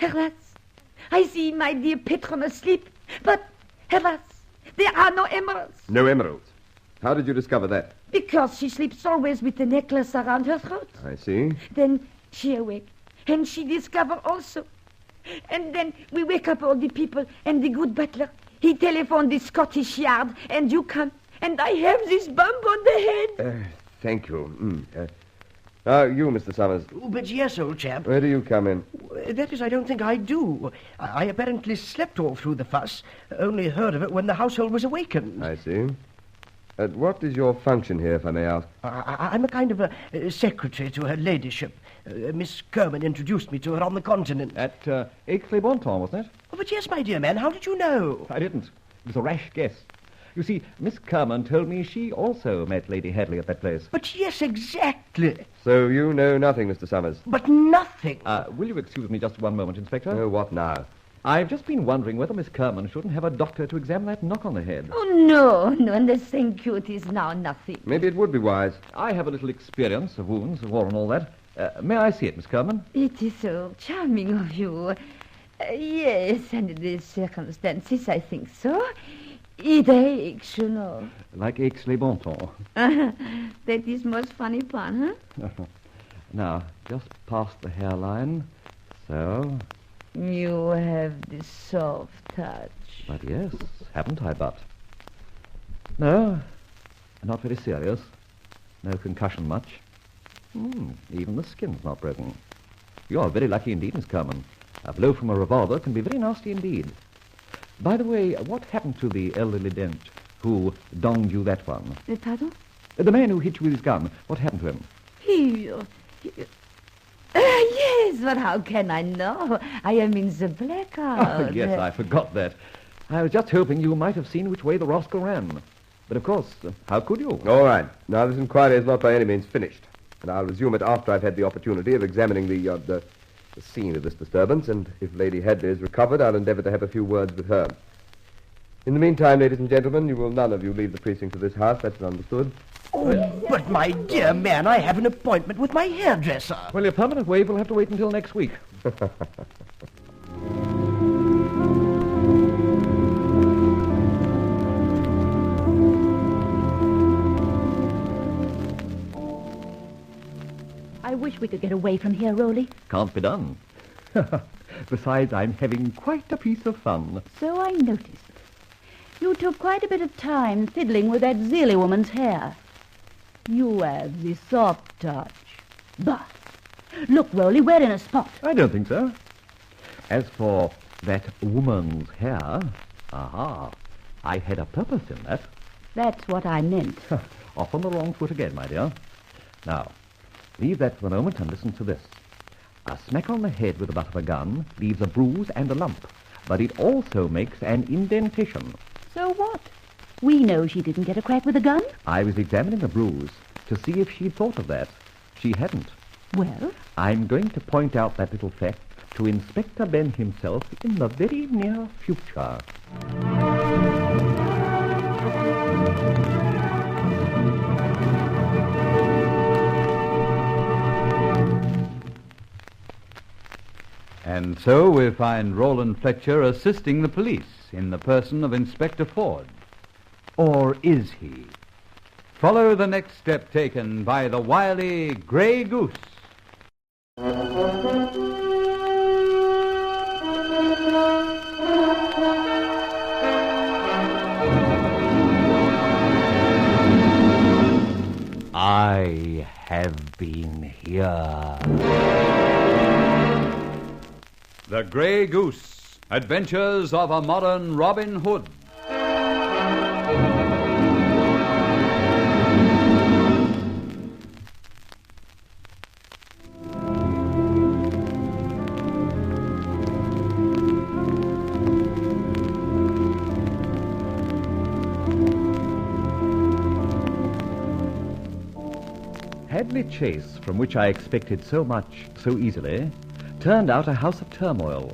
alas, I see my dear patron asleep. But, alas, there are no emeralds. No emeralds. How did you discover that? Because she sleeps always with the necklace around her throat. I see. Then she awake. And she discover also. And then we wake up all the people and the good butler. He telephoned the Scottish Yard and you come. And I have this bump on the head. Thank you. You, Mr. Summers. Oh, but yes, old chap. Where do you come in? That is, I don't think I do. I apparently slept all through the fuss. Only heard of it when the household was awakened. I see. What is your function here, if I may ask? I'm a kind of a secretary to her ladyship. Miss Kerman introduced me to her on the continent. At Aix-les-Bontemps, wasn't it? Oh, but yes, my dear man, how did you know? I didn't. It was a rash guess. You see, Miss Kerman told me she also met Lady Hadley at that place. But yes, exactly. So you know nothing, Mr. Summers? But nothing. Will you excuse me just one moment, Inspector? Oh, what now? I've just been wondering whether Miss Kerman shouldn't have a doctor to examine that knock on the head. Oh, no, and thank you, it is now nothing. Maybe it would be wise. I have a little experience of wounds, of war and all that. May I see it, Miss Kerman? It is so charming of you. Yes, under the circumstances, I think so. It aches, you know. Like Aix-les-Bontemps. That is most funny pun, huh? Now, just past the hairline. So. You have the soft touch. But yes, haven't I, but? No, not very serious. No concussion much. Even the skin's not broken. You're very lucky indeed, Miss Kerman. A blow from a revolver can be very nasty indeed. By the way, what happened to the elderly dent who donged you that one? Pardon? The man who hit you with his gun. What happened to him? Yes, but how can I know? I am in the blackout. Oh, yes, I forgot that. I was just hoping you might have seen which way the rascal ran. But, of course, how could you? All right. Now, this inquiry is not by any means finished. And I'll resume it after I've had the opportunity of examining the scene of this disturbance. And if Lady Hadley is recovered, I'll endeavour to have a few words with her. In the meantime, ladies and gentlemen, you will none of you leave the precinct of this house. That's understood. Oh, but my dear man, I have an appointment with my hairdresser. Well, your permanent wave will have to wait until next week. I wish we could get away from here, Rowley. Can't be done. Besides, I'm having quite a piece of fun. So I noticed. You took quite a bit of time fiddling with that Zealey woman's hair. You have the soft touch. But, look, Rowley, we're in a spot. I don't think so. As for that woman's hair, I had a purpose in that. That's what I meant. Off on the wrong foot again, my dear. Now, leave that for a moment and listen to this. A smack on the head with the butt of a gun leaves a bruise and a lump, but it also makes an indentation. So what? We know she didn't get a crack with a gun. I was examining the bruise to see if she'd thought of that. She hadn't. Well? I'm going to point out that little fact to Inspector Ben himself in the very near future. And so we find Roland Fletcher assisting the police in the person of Inspector Ford. Or is he? Follow the next step taken by the wily Grey Goose. I have been here. The Grey Goose, Adventures of a Modern Robin Hood. Hadley Chase, from which I expected so much so easily, turned out a house of turmoil.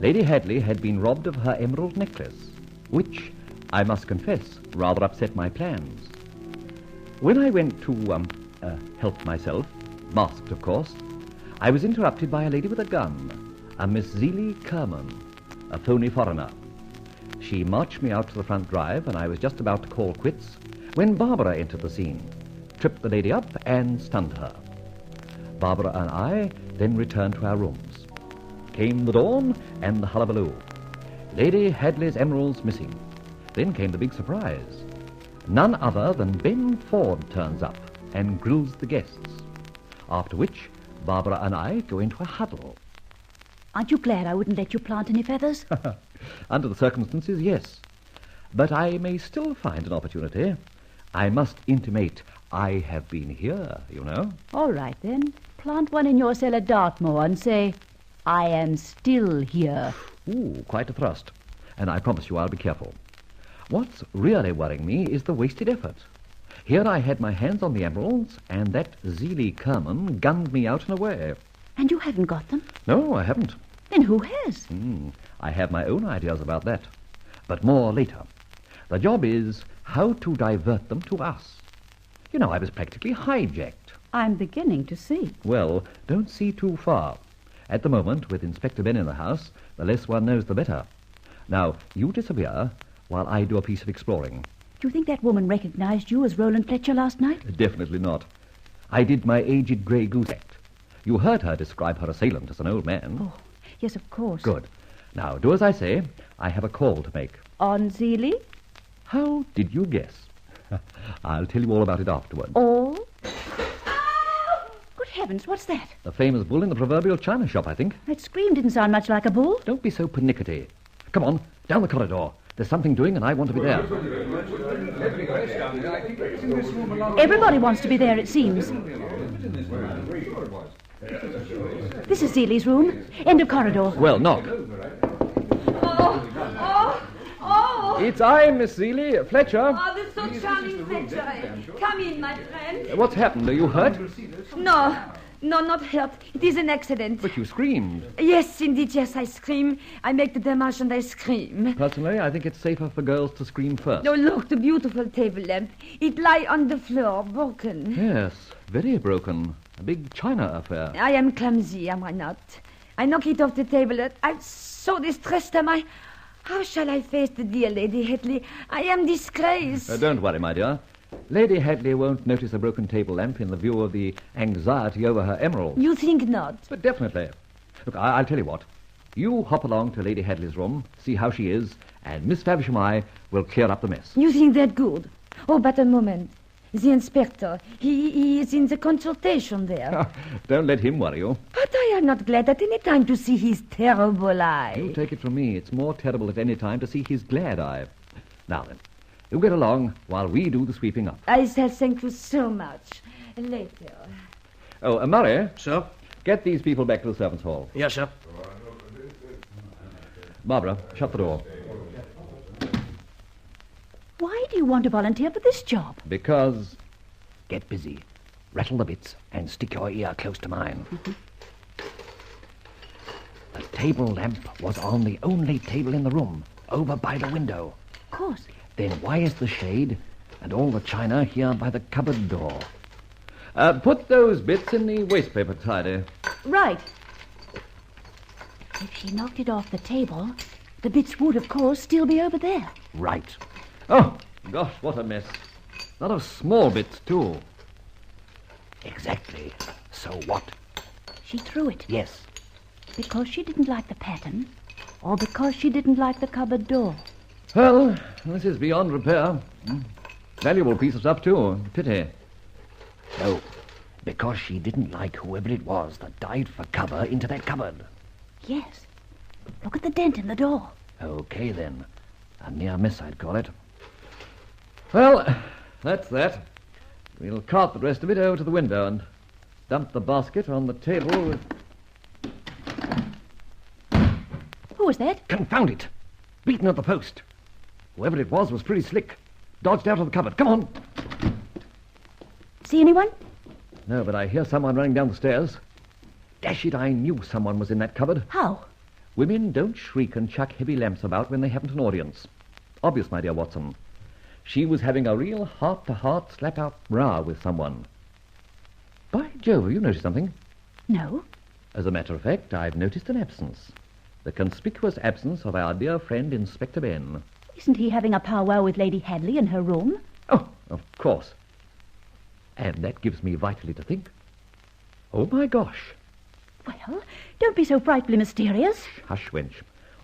Lady Hadley had been robbed of her emerald necklace, which, I must confess, rather upset my plans. When I went to, help myself, masked of course, I was interrupted by a lady with a gun, a Miss Zelie Kerman, a phony foreigner. She marched me out to the front drive, and I was just about to call quits when Barbara entered the scene, tripped the lady up and stunned her. Barbara and I then returned to our rooms. Came the dawn and the hullabaloo. Lady Hadley's emeralds missing. Then came the big surprise. None other than Ben Ford turns up and grills the guests. After which, Barbara and I go into a huddle. Aren't you glad I wouldn't let you plant any feathers? Under the circumstances, yes. But I may still find an opportunity. I must intimate I have been here, you know. All right, then. Plant one in your cell at Dartmoor and say, I am still here. Ooh, quite a thrust. And I promise you I'll be careful. What's really worrying me is the wasted effort. Here I had my hands on the emeralds, and that Zelie Kerman gunned me out and away. And you haven't got them? No, I haven't. Then who has? I have my own ideas about that. But more later. The job is how to divert them to us. You know, I was practically hijacked. I'm beginning to see. Well, don't see too far. At the moment, with Inspector Ben in the house, the less one knows the better. Now, you disappear while I do a piece of exploring. Do you think that woman recognized you as Roland Fletcher last night? Definitely not. I did my aged Grey Goose act. You heard her describe her assailant as an old man. Oh, yes, of course. Good. Now, do as I say. I have a call to make. On Zelie? How did you guess? I'll tell you all about it afterwards. Oh? Good heavens, what's that? The famous bull in the proverbial china shop, I think. That scream didn't sound much like a bull. Don't be so pernickety. Come on, down the corridor. There's something doing, and I want to be there. Everybody wants to be there, it seems. This is Zelie's room. End of corridor. Well, knock. It's I, Miss Zelie. Fletcher. Oh, that's so charming, Fletcher. Come in, my friend. What's happened? Are you hurt? No, not hurt. It is an accident. But you screamed. Yes, indeed, yes, I scream. I make the démarche and I scream. Personally, I think it's safer for girls to scream first. Oh, look, the beautiful table lamp. It lie on the floor, broken. Yes, very broken. A big china affair. I am clumsy, am I not? I knock it off the table. I'm so distressed, am I? How shall I face the dear Lady Hadley? I am disgraced. Don't worry, my dear. Lady Hadley won't notice a broken table lamp in the view of the anxiety over her emeralds. You think not? But definitely. Look, I'll tell you what. You hop along to Lady Hadley's room, see how she is, and Miss Faversham and I will clear up the mess. You think that good? Oh, but a moment. The inspector, he is in the consultation there. Don't let him worry you. But I am not glad at any time to see his terrible eye. You take it from me, it's more terrible at any time to see his glad eye. Now then, you get along while we do the sweeping up. I shall thank you so much. Later. Oh, Murray. Sir? Get these people back to the servants' hall. Yes, sir. Barbara, shut the door. Why do you want to volunteer for this job? Because... Get busy. Rattle the bits and stick your ear close to mine. table lamp was on the only table in the room, over by the window. Of course. Then why is the shade and all the china here by the cupboard door? Put those bits in the wastepaper tidy. Right. If she knocked it off the table, the bits would, of course, still be over there. Right. Oh, gosh, what a mess. A lot of small bits, too. Exactly. So what? She threw it. Yes. Because she didn't like the pattern, or because she didn't like the cupboard door. Well, this is beyond repair. Valuable piece of stuff, too. Pity. No, because she didn't like whoever it was that dived for cover into that cupboard. Yes. Look at the dent in the door. Okay, then. A near miss, I'd call it. Well, that's that. We'll cart the rest of it over to the window and dump the basket on the table with... Who was that? Confound it! Beaten at the post. Whoever it was pretty slick. Dodged out of the cupboard. Come on! See anyone? No, but I hear someone running down the stairs. Dash it, I knew someone was in that cupboard. How? Women don't shriek and chuck heavy lamps about when they haven't an audience. Obvious, my dear Watson. She was having a real heart-to-heart slap-out row with someone. By Jove, have you noticed something? No. As a matter of fact, I've noticed an absence. The conspicuous absence of our dear friend Inspector Ben. Isn't he having a powwow with Lady Hadley in her room? Oh, of course. And that gives me vitally to think. Oh, my gosh. Well, don't be so frightfully mysterious. Hush, wench.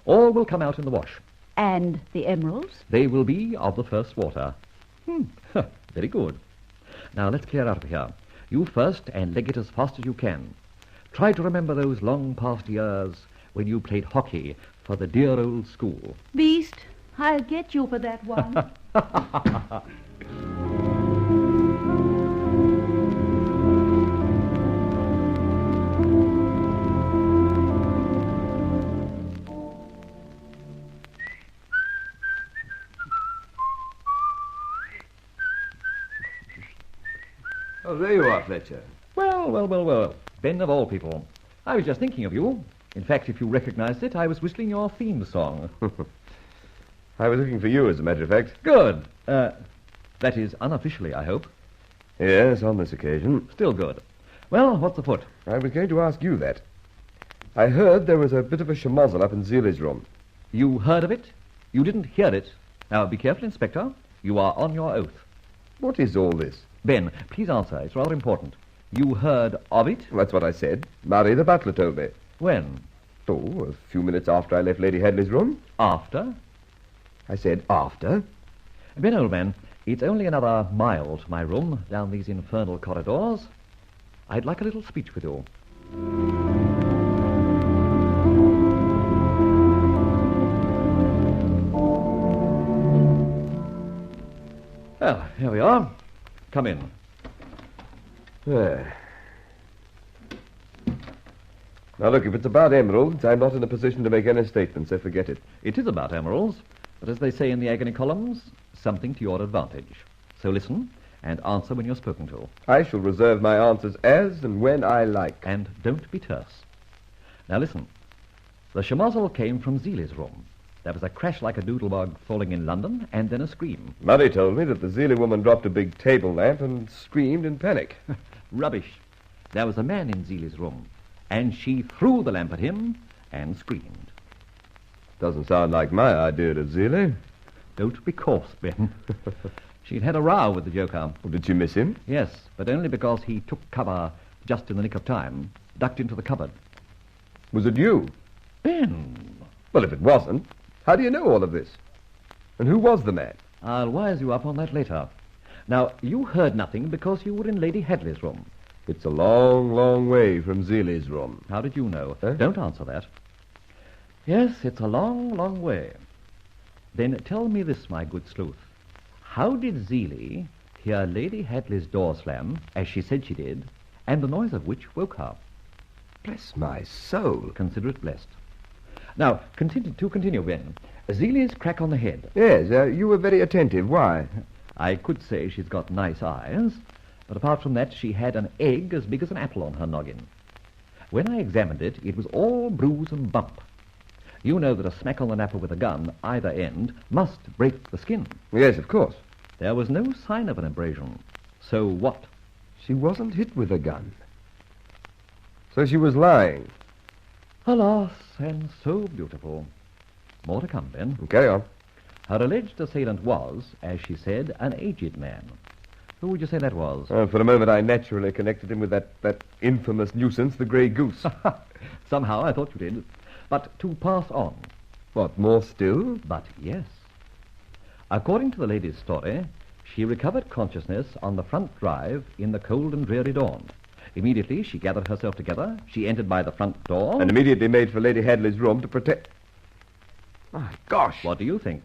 All will come out in the wash. And the emeralds? They will be of the first water. Very good. Now, let's clear out of here. You first, and leg it as fast as you can. Try to remember those long past years when you played hockey for the dear old school. Beast, I'll get you for that one. Oh, there you are, Fletcher. Well. Ben of all people. I was just thinking of you. In fact, if you recognized it, I was whistling your theme song. I was looking for you, as a matter of fact. Good. That is unofficially, I hope. Yes, on this occasion. Still good. Well, what's afoot? I was going to ask you that. I heard there was a bit of a schmozzle up in Zeeley's room. You heard of it? You didn't hear it. Now, be careful, Inspector. You are on your oath. What is all this? Ben, please answer. It's rather important. You heard of it? That's what I said. Murray, the butler, told me. When? Oh, a few minutes after I left Lady Hadley's room. After? I said after. Ben, old man, it's only another mile to my room down these infernal corridors. I'd like a little speech with you. Well, here we are. Come in. There. Now, look, if it's about emeralds, I'm not in a position to make any statement, so forget it. It is about emeralds, but as they say in the agony columns, something to your advantage. So listen and answer when you're spoken to. I shall reserve my answers as and when I like. And don't be terse. Now listen. The schmozzle came from Zeeley's room. There was a crash like a doodlebug falling in London, and then a scream. Murray told me that the Zeeley woman dropped a big table lamp and screamed in panic. Rubbish. There was a man in Zeeley's room, and she threw the lamp at him and screamed. Doesn't sound like my idea of Zeeley. Don't be coarse, Ben. She'd had a row with the joker. Well, did she miss him? Yes, but only because he took cover just in the nick of time, ducked into the cupboard. Was it you? Ben! Well, if it wasn't, how do you know all of this? And who was the man? I'll wise you up on that later. Now, you heard nothing because you were in Lady Hadley's room. It's a long, long way from Zeeley's room. How did you know? Huh? Don't answer that. Yes, it's a long, long way. Then tell me this, my good sleuth. How did Zeeley hear Lady Hadley's door slam, as she said she did, and the noise of which woke her? Bless my soul. Consider it blessed. Now, continue, Ben. Zeeley's crack on the head. Yes, you were very attentive. Why? I could say she's got nice eyes, but apart from that, she had an egg as big as an apple on her noggin. When I examined it, it was all bruise and bump, You know that a smack on the napper with a gun, either end, must break the skin. Yes, of course. There was no sign of an abrasion. So what? She wasn't hit with a gun. So she was lying. Alas, and so beautiful. More to come, Ben. Carry on. Her alleged assailant was, as she said, an aged man. Who would you say that was? For a moment, I naturally connected him with that infamous nuisance, the Grey Goose. Somehow I thought you did. But to pass on. What, more still? But yes. According to the lady's story, she recovered consciousness on the front drive in the cold and dreary dawn. Immediately, she gathered herself together. She entered by the front door. And immediately made for Lady Hadley's room to protect... My gosh. What do you think?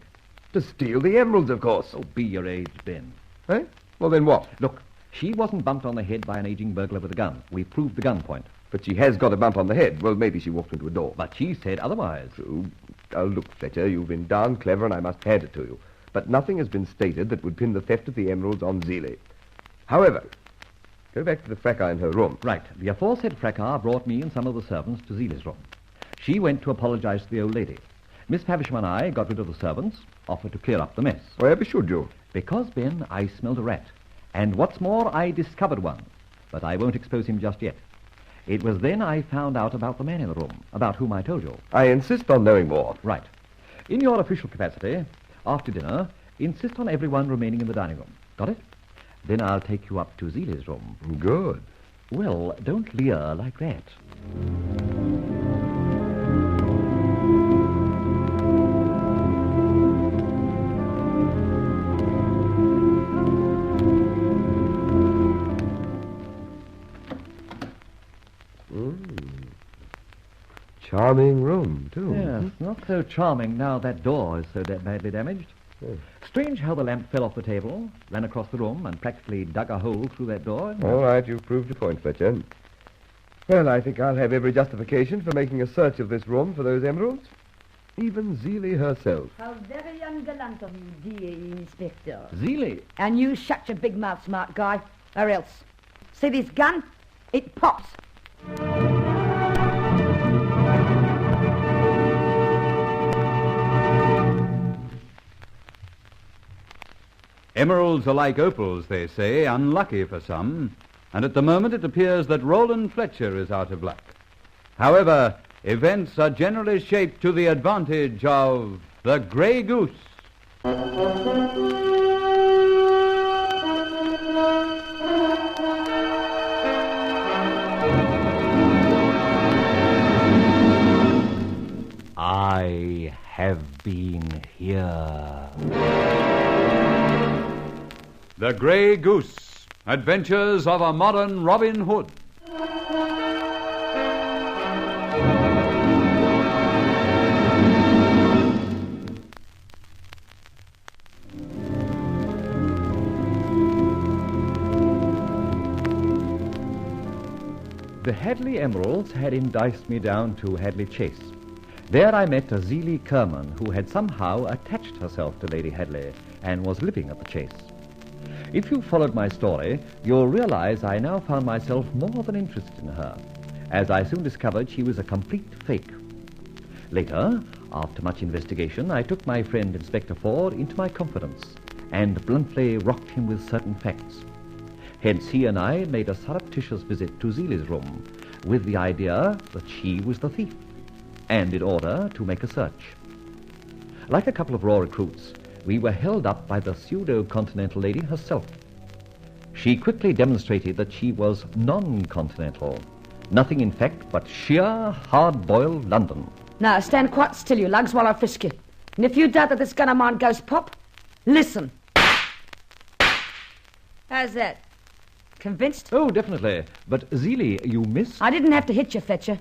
To steal the emeralds, of course. Oh, be your age, Ben. Eh? Well, then what? Look, she wasn't bumped on the head by an aging burglar with a gun. We proved the gun point. But she has got a bump on the head. Well, maybe she walked into a door. But she said otherwise. True. Oh, look, Fletcher, you've been darn clever, and I must hand it to you. But nothing has been stated that would pin the theft of the emeralds on Zelie. However, go back to the fracas in her room. Right. The aforesaid fracas brought me and some of the servants to Zelie's room. She went to apologize to the old lady. Miss Havisham and I got rid of the servants, offered to clear up the mess. Wherever should you? Because, Ben, I smelled a rat. And what's more, I discovered one. But I won't expose him just yet. It was then I found out about the man in the room, about whom I told you. I insist on knowing more. Right. In your official capacity, after dinner, insist on everyone remaining in the dining room. Got it? Then I'll take you up to Zelie's room. Good. Well, don't leer like that. Charming room, too. Yes, not so charming now that door is so badly damaged. Yes. Strange how the lamp fell off the table, ran across the room, and practically dug a hole through that door. All right, you've proved your point, Fletcher. Well, I think I'll have every justification for making a search of this room for those emeralds. Even Zelie herself. How very ungallant of you, dear Inspector. Zelie? And you shut your big mouth, smart guy, or else. See this gun? It pops. Emeralds are like opals, they say, unlucky for some, and at the moment it appears that Roland Fletcher is out of luck. However, events are generally shaped to the advantage of the Grey Goose. I have been here. The Grey Goose, Adventures of a Modern Robin Hood. The Hadley emeralds had enticed me down to Hadley Chase. There I met a Zelie Kerman who had somehow attached herself to Lady Hadley and was living at the Chase. If you followed my story, you'll realize I now found myself more than interested in her, as I soon discovered she was a complete fake. Later, after much investigation, I took my friend Inspector Ford into my confidence and bluntly rocked him with certain facts. Hence he and I made a surreptitious visit to Zelie's room with the idea that she was the thief, and in order to make a search. Like a couple of raw recruits, we were held up by the pseudo-continental lady herself. She quickly demonstrated that she was non-continental. Nothing, in fact, but sheer, hard-boiled London. Now, stand quite still, you lugs, while I frisk you. And if you doubt that this gun of mine goes pop, listen. How's that? Convinced? Oh, definitely. But, Zelie, you missed... I didn't have to hit you, Fletcher.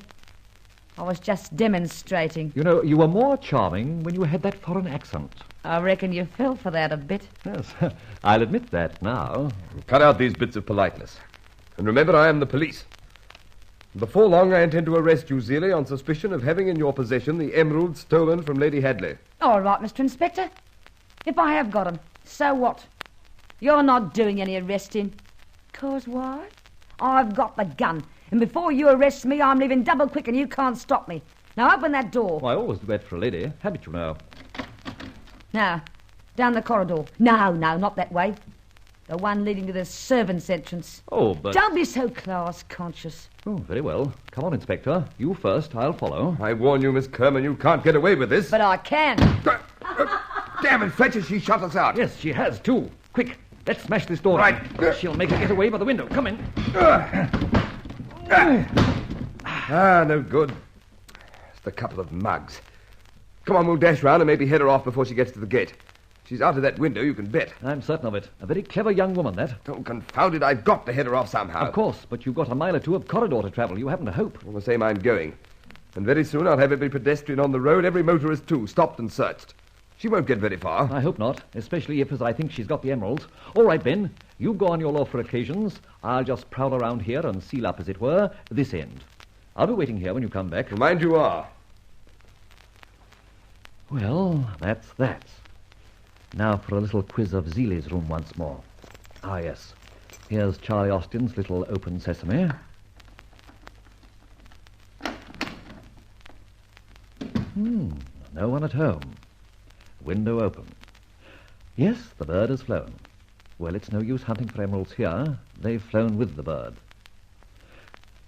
I was just demonstrating. You know, you were more charming when you had that foreign accent. I reckon you fell for that a bit. Yes, I'll admit that now. Cut out these bits of politeness. And remember, I am the police. Before long, I intend to arrest you, Zelie, on suspicion of having in your possession the emeralds stolen from Lady Hadley. All right, Mr. Inspector. If I have got 'em, so what? You're not doing any arresting. 'Cause why? I've got the gun, and before you arrest me, I'm leaving double quick and you can't stop me. Now open that door. Well, I always do that for a lady. Habit, you know. Now, down the corridor. No, not that way. The one leading to the servants' entrance. Oh, but... Don't be so class-conscious. Oh, very well. Come on, Inspector. You first. I'll follow. I warn you, Miss Kerman, you can't get away with this. But I can. Damn it, Fletcher, she shut us out. Yes, she has, too. Quick, let's smash this door. Right. She'll make her get away by the window. Come in. No good. Just a couple of mugs. Come on, we'll dash round and maybe head her off before she gets to the gate. She's out of that window, you can bet. I'm certain of it. A very clever young woman, that. Oh, confound it, I've got to head her off somehow. Of course, but you've got a mile or two of corridor to travel. You haven't a hope. All the same, I'm going. And very soon I'll have every pedestrian on the road, every motorist too, stopped and searched. She won't get very far. I hope not, especially if, as I think, she's got the emeralds. All right, Ben, you go on your lawful occasions. I'll just prowl around here and seal up, as it were, this end. I'll be waiting here when you come back. Mind you are. Well, that's that. Now for a little quiz of Zeeley's room once more. Ah, yes. Here's Charlie Austin's little open sesame. No one at home. Window open. Yes, the bird has flown. Well, it's no use hunting for emeralds here. They've flown with the bird.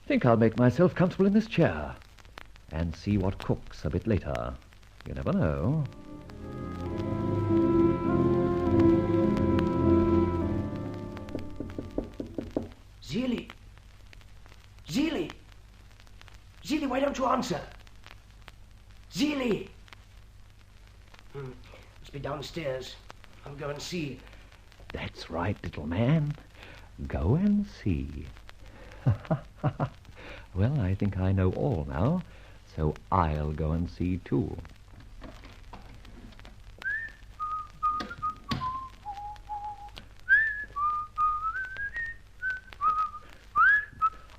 Think I'll make myself comfortable in this chair and see what cooks a bit later. You never know. Zeeley! Zeeley! Zeeley, why don't you answer? Zeeley! Must be downstairs. I'll go and see. That's right, little man. Go and see. Well, I think I know all now, so I'll go and see too.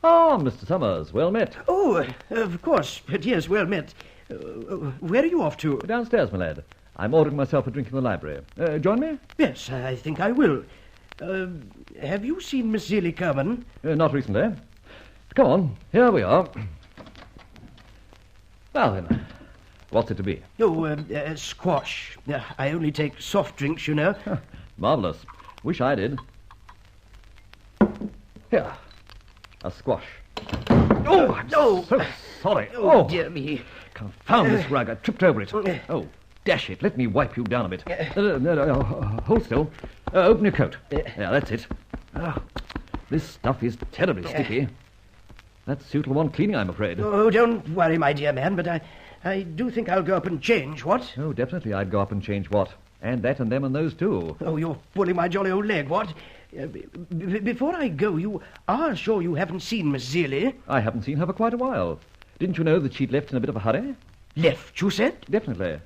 Ah, Mr. Summers, well met. Oh, of course. But yes, well met. Where are you off to? Downstairs, my lad. I'm ordering myself a drink in the library. Join me? Yes, I think I will. Have you seen Miss Zeeley Kerman? Not recently. Come on, here we are. Well then, what's it to be? Oh, squash. I only take soft drinks, you know. Marvellous. Wish I did. Here, a squash. Oh, I'm so sorry. Oh, dear me. Confound this rug. I tripped over it. Oh, dash it. Let me wipe you down a bit. No, hold still. Open your coat. Yeah, that's it. Oh, this stuff is terribly sticky. That's suitable one cleaning, I'm afraid. Oh, don't worry, my dear man, but I do think I'll go up and change, what? Oh, definitely I'd go up and change what? And that and them and those too. Oh, you're pulling my jolly old leg, what? Before I go, you are sure you haven't seen Miss Zeeley? I haven't seen her for quite a while. Didn't you know that she'd left in a bit of a hurry? Left, you said? Definitely.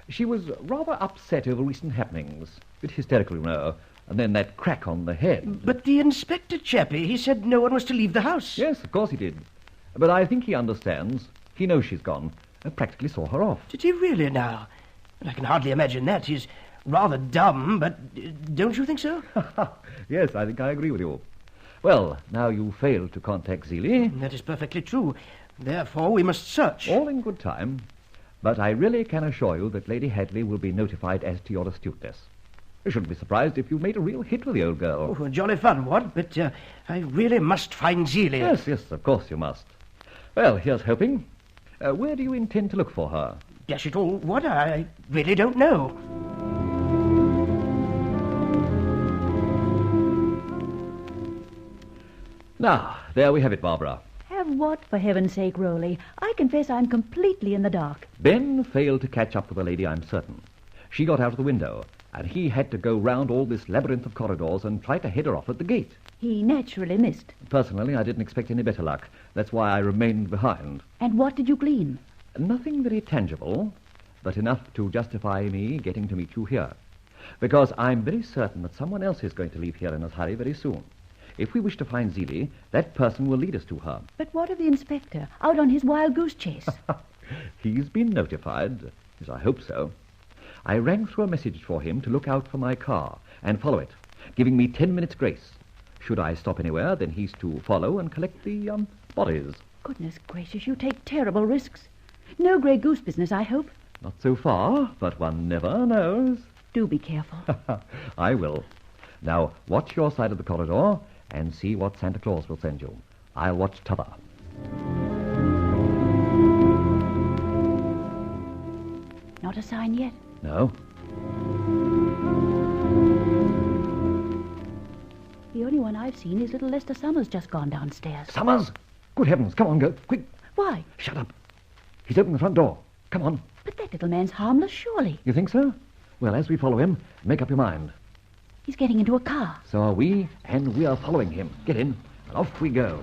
She was rather upset over recent happenings. A bit hysterical, you know. And then that crack on the head. But the inspector chappie, he said no one was to leave the house. Yes, of course he did. But I think he understands. He knows she's gone. I practically saw her off. Did he really now? I can hardly imagine that. He's rather dumb, but don't you think so? Yes, I think I agree with you. Well, now you failed to contact Zeeley. That is perfectly true. Therefore, we must search. All in good time. But I really can assure you that Lady Hadley will be notified as to your astuteness. I shouldn't be surprised if you made a real hit with the old girl. Oh, jolly fun, what? But I really must find Zeeley. Yes, of course you must. Well, here's hoping. Where do you intend to look for her? Dash it all, what? I really don't know. Now, there we have it, Barbara. Have what, for heaven's sake, Rowley? I confess I'm completely in the dark. Ben failed to catch up with the lady, I'm certain. She got out of the window, and he had to go round all this labyrinth of corridors and try to head her off at the gate. He naturally missed. Personally, I didn't expect any better luck. That's why I remained behind. And what did you glean? Nothing very tangible, but enough to justify me getting to meet you here. Because I'm very certain that someone else is going to leave here in a hurry very soon. If we wish to find Zeeley, that person will lead us to her. But what of the inspector, out on his wild goose chase? He's been notified. Yes, I hope so. I rang through a message for him to look out for my car and follow it, giving me 10 minutes grace. Should I stop anywhere, then he's to follow and collect the bodies. Goodness gracious, you take terrible risks. No Grey Goose business, I hope. Not so far, but one never knows. Do be careful. I will. Now, watch your side of the corridor and see what Santa Claus will send you. I'll watch t'other. Not a sign yet. No. The only one I've seen is little Lester Summers just gone downstairs. Summers! Good heavens, come on, go, quick. Why? Shut up. He's opened the front door. Come on. But that little man's harmless, surely. You think so? Well, as we follow him, make up your mind. He's getting into a car. So are we, and we are following him. Get in, and off we go.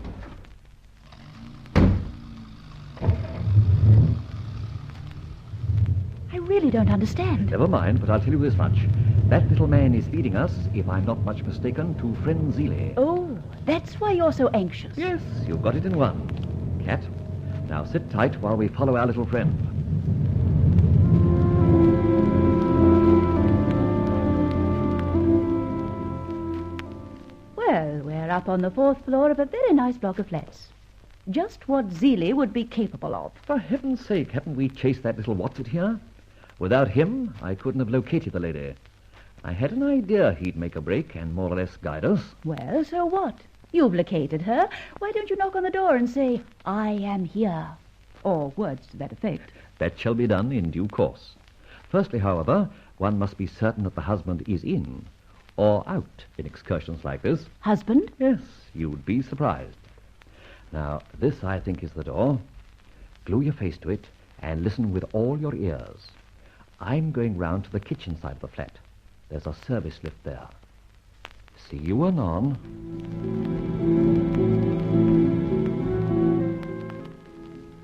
I really don't understand. Never mind, but I'll tell you this much. That little man is leading us, if I'm not much mistaken, to friend Zeeley. Oh, that's why you're so anxious. Yes, you've got it in one. Cat, now sit tight while we follow our little friend. Well, we're up on the 4th floor of a very nice block of flats. Just what Zeeley would be capable of. For heaven's sake, haven't we chased that little what's-it here? Without him, I couldn't have located the lady. I had an idea he'd make a break and more or less guide us. Well, so what? You've located her. Why don't you knock on the door and say, I am here? Or words to that effect. That shall be done in due course. Firstly, however, one must be certain that the husband is in or out in excursions like this. Husband? Yes, you'd be surprised. Now, this, I think, is the door. Glue your face to it and listen with all your ears. I'm going round to the kitchen side of the flat. There's a service lift there. See you anon.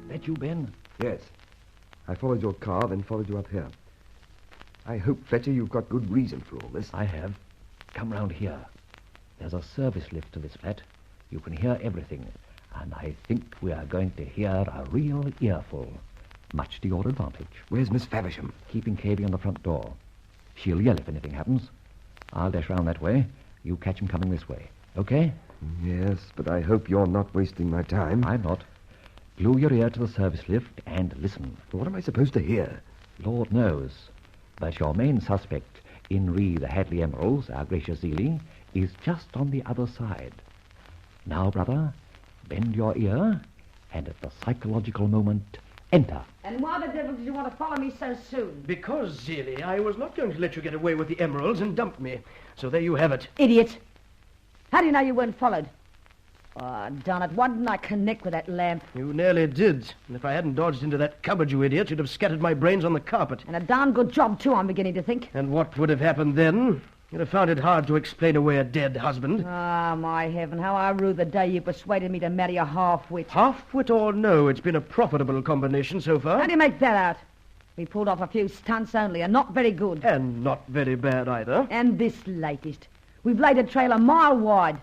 That you, Ben? Yes. I followed your car, then followed you up here. I hope, Fletcher, you've got good reason for all this. I have. Come round here. There's a service lift to this flat. You can hear everything. And I think we are going to hear a real earful. Much to your advantage. Where's Miss Faversham? Keeping Cavey on the front door. She'll yell if anything happens. I'll dash round that way. You catch him coming this way. Okay? Yes, but I hope you're not wasting my time. I'm not. Glue your ear to the service lift and listen. What am I supposed to hear? Lord knows. But your main suspect, in the Hadley Emeralds, our gracious Zeeley, is just on the other side. Now, brother, bend your ear, and at the psychological moment, enter. And why the devil did you want to follow me so soon? Because, Zeeley, I was not going to let you get away with the emeralds and dump me. So there you have it. Idiot. How do you know you weren't followed? Oh, darn it, why didn't I connect with that lamp? You nearly did. And if I hadn't dodged into that cupboard, you idiot, you'd have scattered my brains on the carpet. And a darn good job, too, I'm beginning to think. And what would have happened then? You'd have found it hard to explain away a dead husband. Ah, my heaven, how I rue the day you persuaded me to marry a half-wit. Half-wit or no, it's been a profitable combination so far. How do you make that out? We pulled off a few stunts only, and not very good. And not very bad either. And this latest. We've laid a trail a mile wide.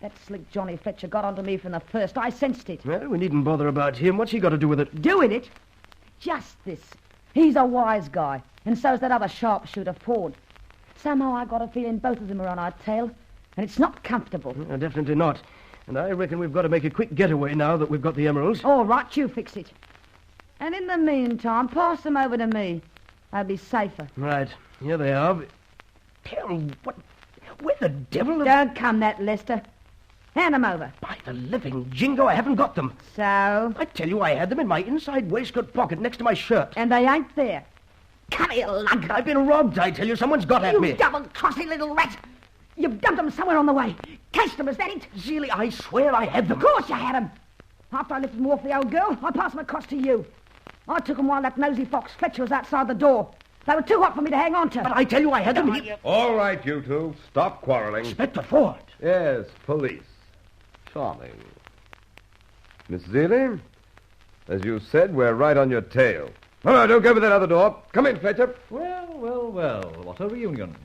That slick Johnny Fletcher got onto me from the first. I sensed it. Well, we needn't bother about him. What's he got to do with it? Doing it? Just this. He's a wise guy, and so's that other sharpshooter, Ford. Somehow I got a feeling both of them are on our tail, and it's not comfortable. Definitely not. And I reckon we've got to make a quick getaway now that we've got the emeralds. All right, you fix it. And in the meantime, pass them over to me. I'll be safer. Right. Here they are. Tell what... Where the devil... Don't come that, Lester. Hand them over. By the living jingo, I haven't got them. So? I tell you, I had them in my inside waistcoat pocket next to my shirt. And they ain't there. Come here, lug. I've been robbed, I tell you. Someone's got at me. You double-crossing little rat. You've dumped them somewhere on the way. Cased them, is that it? Zeeley, I swear I had them. Of course you had them. After I lifted them off the old girl, I passed them across to you. I took them while that nosy fox Fletcher was outside the door. They were too hot for me to hang on to. But I tell you, I had them. All right, you two. Stop quarreling. Inspector Ford. Yes, police. Charming. Miss Zeeley, as you said, we're right on your tail. All right, don't go over that other door. Come in, Fletcher. Well, what a reunion.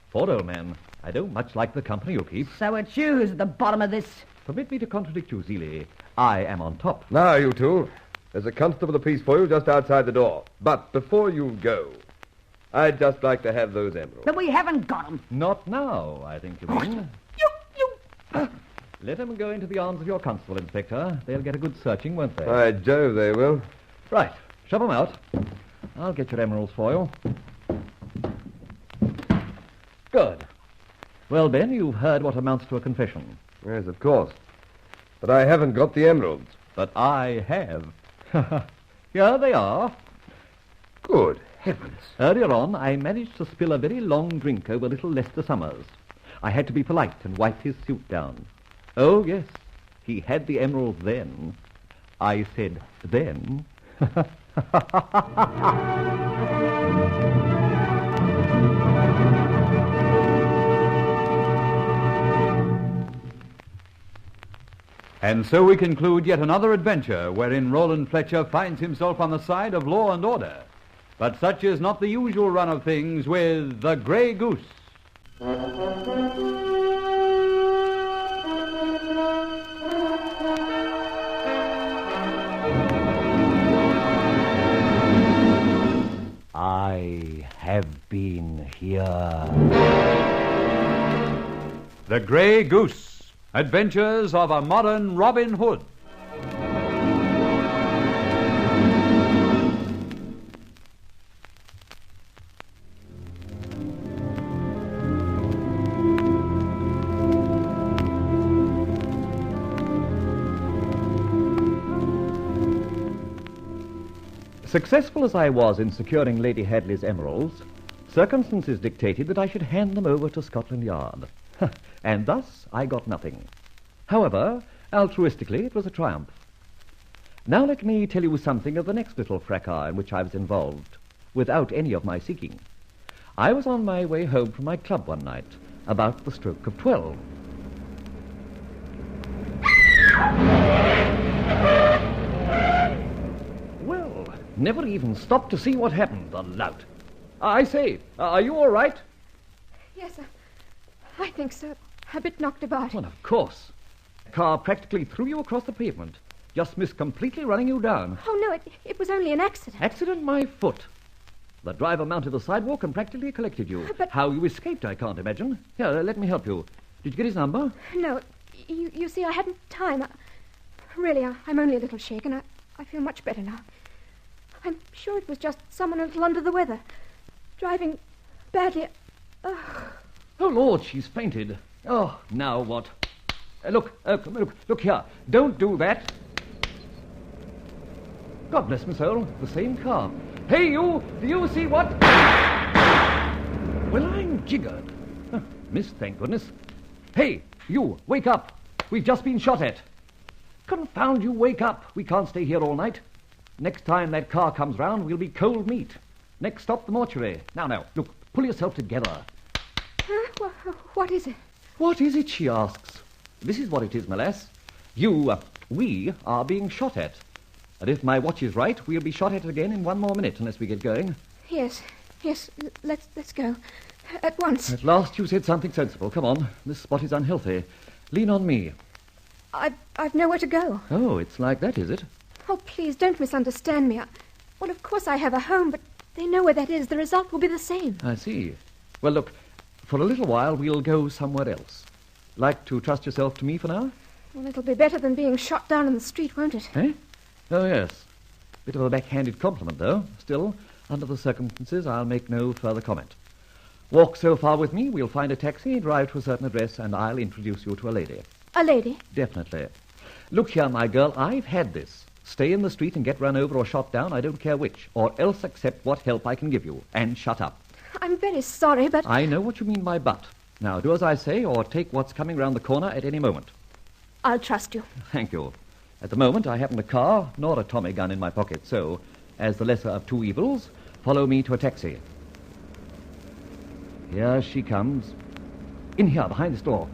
Ford, old man, I don't much like the company you keep. So it's you who's at the bottom of this. Permit me to contradict you, Zeeley. I am on top. Now, you two, there's a constable apiece for you just outside the door. But before you go, I'd just like to have those emeralds. But we haven't got them. Not now, I think you mean. Let them go into the arms of your constable, Inspector. They'll get a good searching, won't they? By Jove, they will. Right, shove 'em out. I'll get your emeralds for you. Good. Well, Ben, you've heard what amounts to a confession. Yes, of course. But I haven't got the emeralds. But I have. Here they are. Good heavens. Earlier on, I managed to spill a very long drink over little Lester Summers. I had to be polite and wipe his suit down. Oh, yes, he had the emeralds then. I said then. And so we conclude yet another adventure wherein Roland Fletcher finds himself on the side of law and order. But such is not the usual run of things with the Grey Goose. I have been here. The Grey Goose. Adventures of a Modern Robin Hood. Successful as I was in securing Lady Hadley's emeralds, circumstances dictated that I should hand them over to Scotland Yard. And thus I got nothing. However, altruistically, it was a triumph. Now let me tell you something of the next little fracas in which I was involved, without any of my seeking. I was on my way home from my club one night, about the stroke of 12. Well, never even stopped to see what happened, the lout. I say, are you all right? Yes, I think so. A bit knocked about. Well, of course. The car practically threw you across the pavement. Just missed completely running you down. Oh, no, it was only an accident. Accident, my foot. The driver mounted the sidewalk and practically collected you. But how you escaped, I can't imagine. Here, let me help you. Did you get his number? No, you see, I hadn't time. Really, I'm only a little shaken. I feel much better now. I'm sure it was just someone a little under the weather. Driving badly. Oh, Lord, she's fainted. Oh, now what? Look here. Don't do that. God bless my soul, the same car. Hey, you! Do you see what? Well, I'm jiggered. Missed, thank goodness. Hey, you, wake up. We've just been shot at. Confound you, wake up. We can't stay here all night. Next time that car comes round, we'll be cold meat. Next stop, the mortuary. Now, look, pull yourself together. What is it? What is it, she asks. This is what it is, my lass. We are being shot at. And if my watch is right, we'll be shot at again in one more minute, unless we get going. Yes, let's go. At once. At last you said something sensible. Come on, this spot is unhealthy. Lean on me. I've nowhere to go. Oh, it's like that, is it? Oh, please, don't misunderstand me. Well, of course I have a home, but they know where that is. The result will be the same. I see. Well, look, for a little while we'll go somewhere else. Like to trust yourself to me for now? Well, it'll be better than being shot down in the street, won't it? Eh? Oh, yes. Bit of a backhanded compliment, though. Still, under the circumstances, I'll make no further comment. Walk so far with me, we'll find a taxi, drive to a certain address, and I'll introduce you to a lady. A lady? Definitely. Look here, my girl, I've had this. Stay in the street and get run over or shot down, I don't care which, or else accept what help I can give you, and shut up. I'm very sorry, but... I know what you mean by but. Now, do as I say, or take what's coming round the corner at any moment. I'll trust you. Thank you. At the moment, I haven't a car nor a Tommy gun in my pocket, so, as the lesser of two evils, follow me to a taxi. Here she comes. In here, behind this door.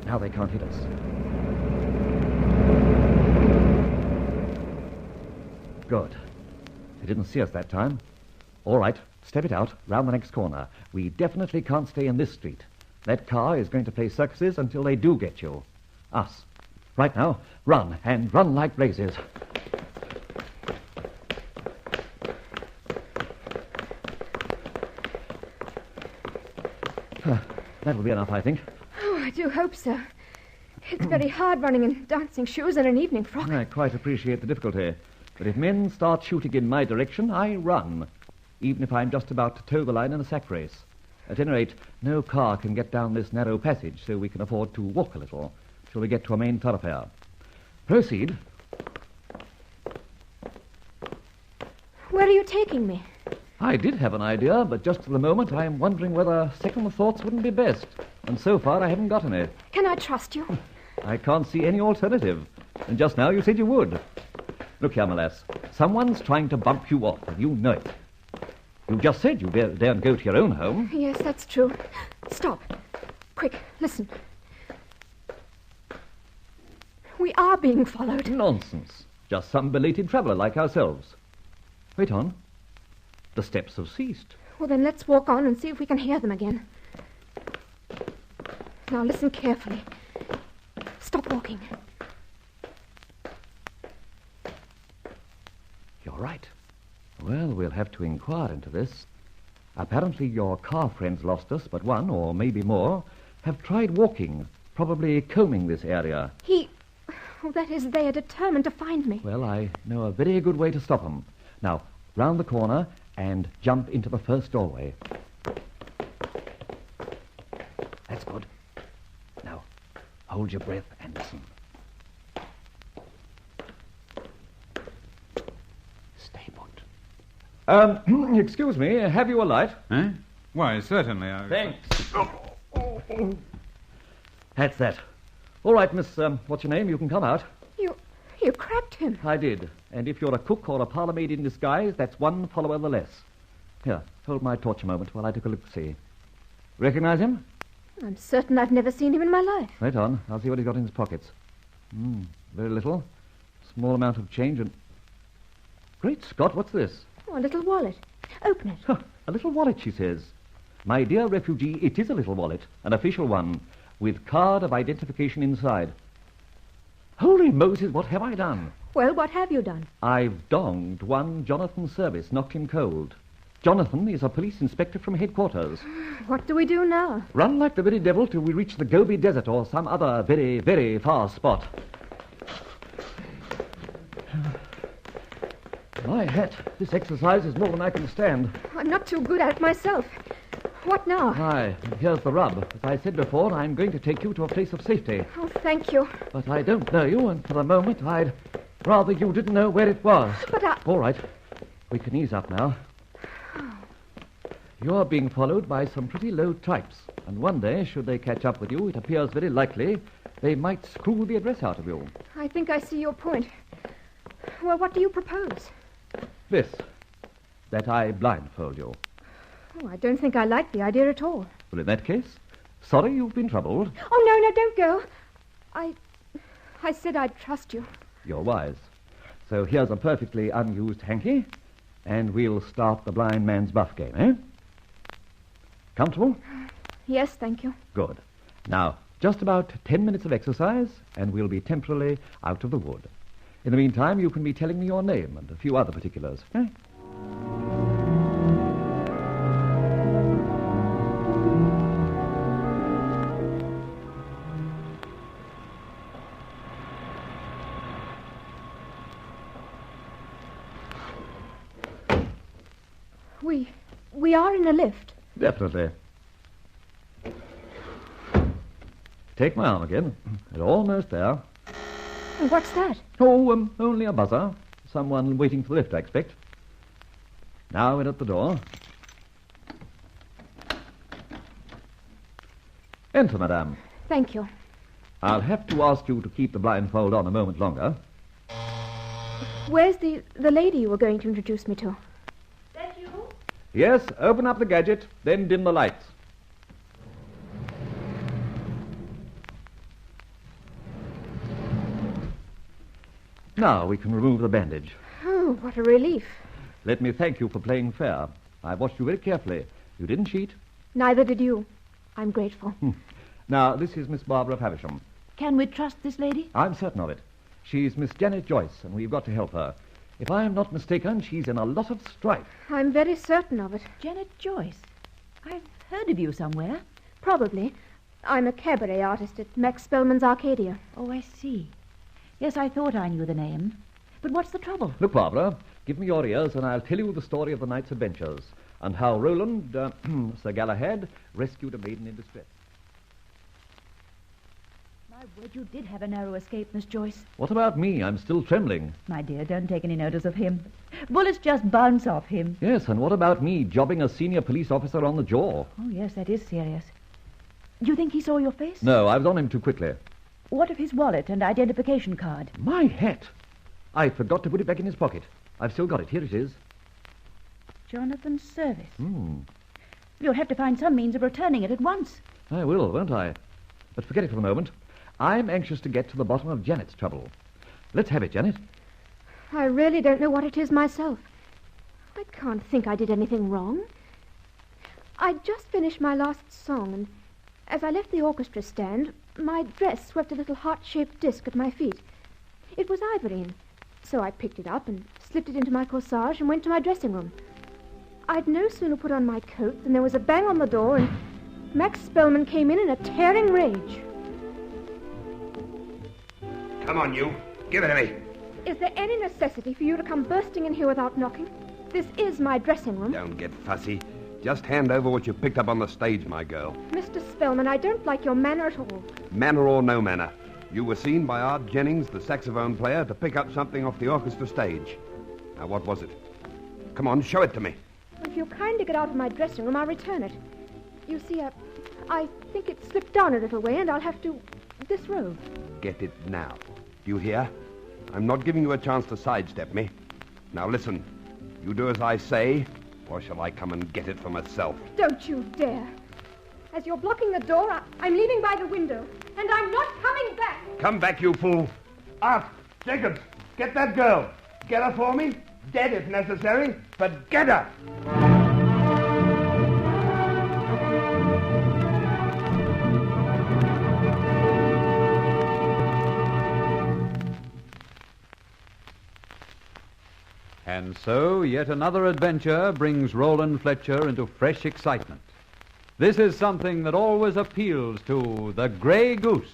Now they can't hit us. Good. They didn't see us that time. All right, step it out, round the next corner. We definitely can't stay in this street. That car is going to play circuses until they do get you. Us. Right now, run, and run like blazes. That'll be enough, I think. Oh, I do hope so. It's very hard running in dancing shoes and an evening frock. I quite appreciate the difficulty. But if men start shooting in my direction, I run, even if I'm just about to toe the line in a sack race. At any rate, no car can get down this narrow passage, so we can afford to walk a little till we get to a main thoroughfare. Proceed. Where are you taking me? I did have an idea, but just at the moment I am wondering whether second thoughts wouldn't be best. And so far I haven't got any. Can I trust you? I can't see any alternative. And just now you said you would. Look here, my lass. Someone's trying to bump you off, and you know it. You just said you daren't go to your own home. Yes, that's true. Stop. Quick, listen. We are being followed. Nonsense. Just some belated traveller like ourselves. Wait on. The steps have ceased. Well, then let's walk on and see if we can hear them again. Now listen carefully. Stop walking. You're right. Well, we'll have to inquire into this. Apparently your car friends lost us, but one, or maybe more, have tried walking, probably combing this area. That is, they are determined to find me. Well, I know a very good way to stop them. Now, round the corner and jump into the first doorway. That's good. Now, hold your breath and listen. Stay put. Excuse me, have you a light? Eh? Why, certainly. Thanks. That's that. All right, Miss, what's your name? You can come out. You cracked him. I did. And if you're a cook or a parlour maid in disguise, that's one follower the less. Here, hold my torch a moment while I take a look-see. Recognize him? I'm certain I've never seen him in my life. Wait on. I'll see what he's got in his pockets. Very little. Small amount of change and... Great Scott, what's this? Oh, a little wallet. Open it. Huh, a little wallet, she says. My dear refugee, it is a little wallet, an official one, with card of identification inside. Holy Moses, what have I done? Well, what have you done? I've donged one Jonathan Service, knocked him cold. Jonathan is a police inspector from headquarters. What do we do now? Run like the very devil till we reach the Gobi Desert or some other very, very far spot. My hat, this exercise is more than I can stand. I'm not too good at it myself. What now? Aye, here's the rub. As I said before, I'm going to take you to a place of safety. Oh, thank you. But I don't know you, and for the moment I'd rather you didn't know where it was. But All right, we can ease up now. You're being followed by some pretty low types, and one day, should they catch up with you, it appears very likely they might screw the address out of you. I think I see your point. Well, what do you propose? This, that I blindfold you. Oh, I don't think I like the idea at all. Well, in that case, sorry you've been troubled. Oh, no, don't go. I said I'd trust you. You're wise. So here's a perfectly unused hanky, and we'll start the blind man's buff game, eh? Comfortable? Yes, thank you. Good. Now, just about 10 minutes of exercise, and we'll be temporarily out of the wood. In the meantime, you can be telling me your name and a few other particulars, eh? We are in a lift. Definitely. Take my arm again. We're almost there. What's that? Oh, only a buzzer. Someone waiting for the lift, I expect. Now in at the door. Enter, madame. Thank you. I'll have to ask you to keep the blindfold on a moment longer. Where's the lady you were going to introduce me to? That you? Yes, open up the gadget, then dim the lights. Now we can remove the bandage. Oh, what a relief. Let me thank you for playing fair. I watched you very carefully. You didn't cheat. Neither did you. I'm grateful. Now, this is Miss Barbara Havisham. Can we trust this lady? I'm certain of it. She's Miss Janet Joyce, and we've got to help her. If I am not mistaken, she's in a lot of strife. I'm very certain of it. Janet Joyce. I've heard of you somewhere. Probably. I'm a cabaret artist at Max Spellman's Arcadia. Oh, I see. Yes, I thought I knew the name. But what's the trouble? Look, Barbara, give me your ears and I'll tell you the story of the night's adventures and how Roland, Sir Galahad, rescued a maiden in distress. My word, you did have a narrow escape, Miss Joyce. What about me? I'm still trembling. My dear, don't take any notice of him. Bullets just bounce off him. Yes, and what about me jobbing a senior police officer on the jaw? Oh, yes, that is serious. Do you think he saw your face? No, I was on him too quickly. What of his wallet and identification card? My hat! I forgot to put it back in his pocket. I've still got it. Here it is. Jonathan Service. You'll have to find some means of returning it at once. I will, won't I? But forget it for the moment. I'm anxious to get to the bottom of Janet's trouble. Let's have it, Janet. I really don't know what it is myself. I can't think I did anything wrong. I'd just finished my last song, and as I left the orchestra stand, my dress swept a little heart-shaped disc at my feet. It was ivorine, so I picked it up and slipped it into my corsage and went to my dressing room. I'd no sooner put on my coat than there was a bang on the door, and Max Spellman came in a tearing rage. Come on, you. Give it to me. Is there any necessity for you to come bursting in here without knocking? This is my dressing room. Don't get fussy. Just hand over what you picked up on the stage, my girl. Mr. Spellman, I don't like your manner at all. Manner or no manner, you were seen by Art Jennings, the saxophone player, to pick up something off the orchestra stage. Now, what was it? Come on, show it to me. If you'll kindly get out of my dressing room, I'll return it. You see, I think it slipped down a little way, and I'll have to disrobe. Get it now. Do you hear? I'm not giving you a chance to sidestep me. Now listen, you do as I say, or shall I come and get it for myself? Don't you dare. As you're blocking the door, I'm leaving by the window, and I'm not coming back. Come back, you fool. Art, Jacobs, get that girl. Get her for me. Dead if necessary, but get her. And so, yet another adventure brings Roland Fletcher into fresh excitement. This is something that always appeals to the Grey Goose.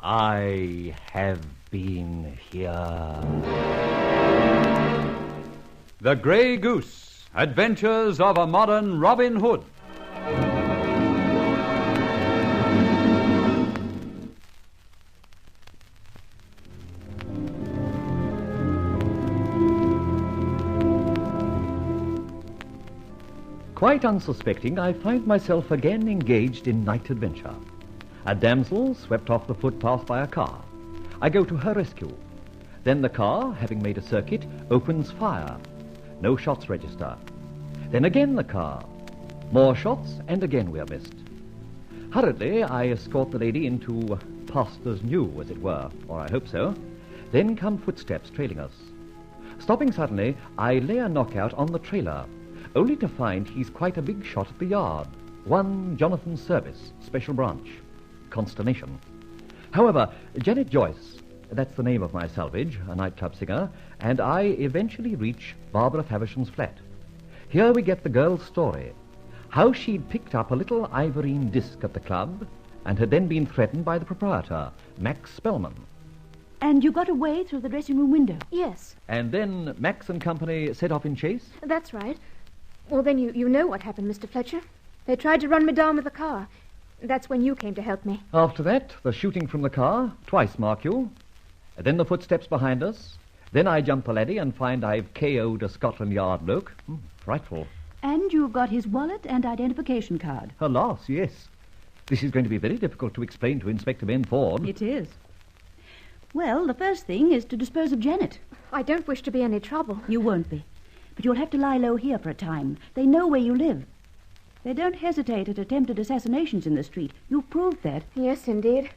I have been here. The Grey Goose, Adventures of a Modern Robin Hood. Quite unsuspecting, I find myself again engaged in night adventure. A damsel swept off the footpath by a car. I go to her rescue. Then the car, having made a circuit, opens fire. No shots register. Then again the car. More shots, and again we are missed. Hurriedly, I escort the lady into pastures new, as it were, or I hope so. Then come footsteps trailing us. Stopping suddenly, I lay a knockout on the trailer, only to find he's quite a big shot at the yard. One Jonathan Service, Special Branch. Consternation. However, Janet Joyce, that's the name of my salvage, a nightclub singer, and I eventually reach Barbara Favisham's flat. Here we get the girl's story. How she'd picked up a little ivorine disc at the club and had then been threatened by the proprietor, Max Spellman. And you got away through the dressing room window? Yes. And then Max and company set off in chase? That's right. Well, then you know what happened, Mr. Fletcher. They tried to run me down with the car. That's when you came to help me. After that, the shooting from the car, twice, mark you. Then the footsteps behind us. Then I jump the ladder and find I've KO'd a Scotland Yard bloke. Frightful. And you've got his wallet and identification card. Alas, yes. This is going to be very difficult to explain to Inspector Benford. It is. Well, the first thing is to dispose of Janet. I don't wish to be any trouble. You won't be. But you'll have to lie low here for a time. They know where you live. They don't hesitate at attempted assassinations in the street. You've proved that. Yes, indeed.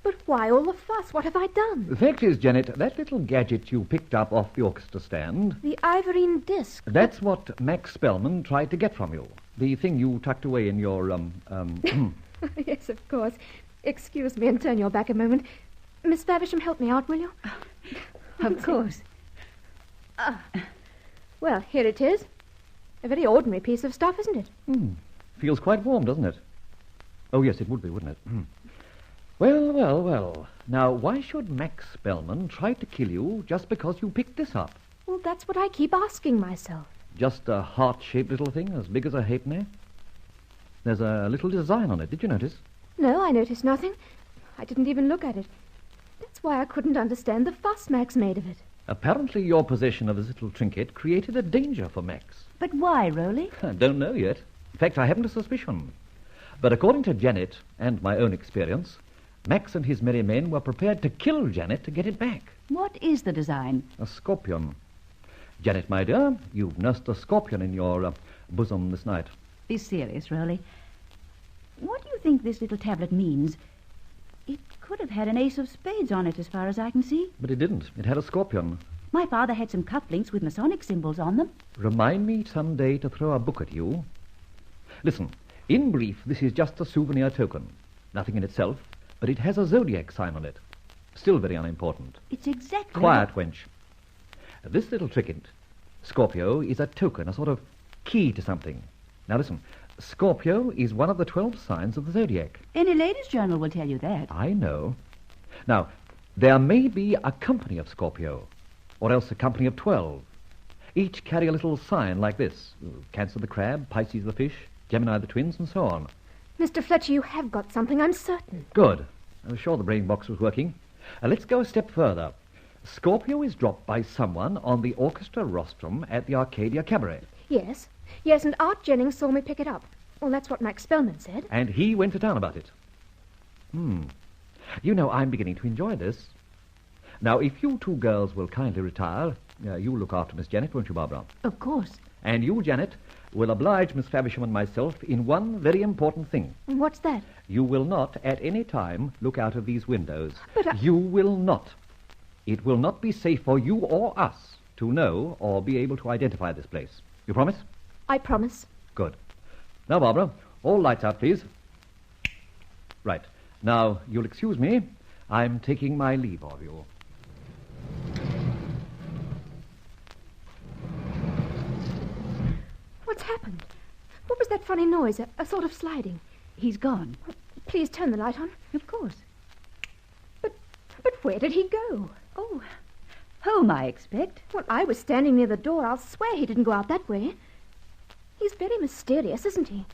But why all the fuss? What have I done? The fact is, Janet, that little gadget you picked up off the orchestra stand... The ivorine disc. That's what Max Spellman tried to get from you. The thing you tucked away in your, Yes, of course. Excuse me and turn your back a moment. Miss Faversham, help me out, will you? Of course. Well, here it is. A very ordinary piece of stuff, isn't it? Feels quite warm, doesn't it? Oh, yes, it would be, wouldn't it? Well. Now, why should Max Spellman try to kill you just because you picked this up? Well, that's what I keep asking myself. Just a heart-shaped little thing as big as a halfpenny? There's a little design on it. Did you notice? No, I noticed nothing. I didn't even look at it. That's why I couldn't understand the fuss Max made of it. Apparently your possession of this little trinket created a danger for Max. But why, Rowley? I don't know yet. In fact, I haven't a suspicion. But according to Janet and my own experience, Max and his merry men were prepared to kill Janet to get it back. What is the design? A scorpion. Janet, my dear, you've nursed a scorpion in your bosom this night. Be serious, Rowley. What do you think this little tablet means? It could have had an ace of spades on it, as far as I can see. But it didn't. It had a scorpion. My father had some cufflinks with Masonic symbols on them. Remind me some day to throw a book at you. Listen, in brief, this is just a souvenir token. Nothing in itself, but it has a zodiac sign on it. Still very unimportant. It's exactly... Quiet, wench. This little trinket, Scorpio, is a token, a sort of key to something. Now listen, Scorpio is one of the 12 signs of the zodiac. Any ladies' journal will tell you that. I know. Now, there may be a company of Scorpio, or else a company of 12. Each carry a little sign like this. Cancer the crab, Pisces the fish, Gemini the twins, and so on. Mr. Fletcher, you have got something, I'm certain. Good. I was sure the brain box was working. Let's go a step further. Scorpio is dropped by someone on the orchestra rostrum at the Arcadia Cabaret. Yes, and Art Jennings saw me pick it up. Well, that's what Max Spellman said. And he went to town about it. You know, I'm beginning to enjoy this. Now, if you two girls will kindly retire, you'll look after Miss Janet, won't you, Barbara? Of course. And you, Janet, will oblige Miss Faversham and myself in one very important thing. What's that? You will not, at any time, look out of these windows. But You will not. It will not be safe for you or us to know or be able to identify this place. You promise? I promise. Good. Now, Barbara, all lights out, please. Right. Now, you'll excuse me. I'm taking my leave of you. What's happened? What was that funny noise? A sort of sliding. He's gone. Please turn the light on. Of course. But where did he go? Oh, home, I expect. Well, I was standing near the door. I'll swear he didn't go out that way. He's very mysterious, isn't he?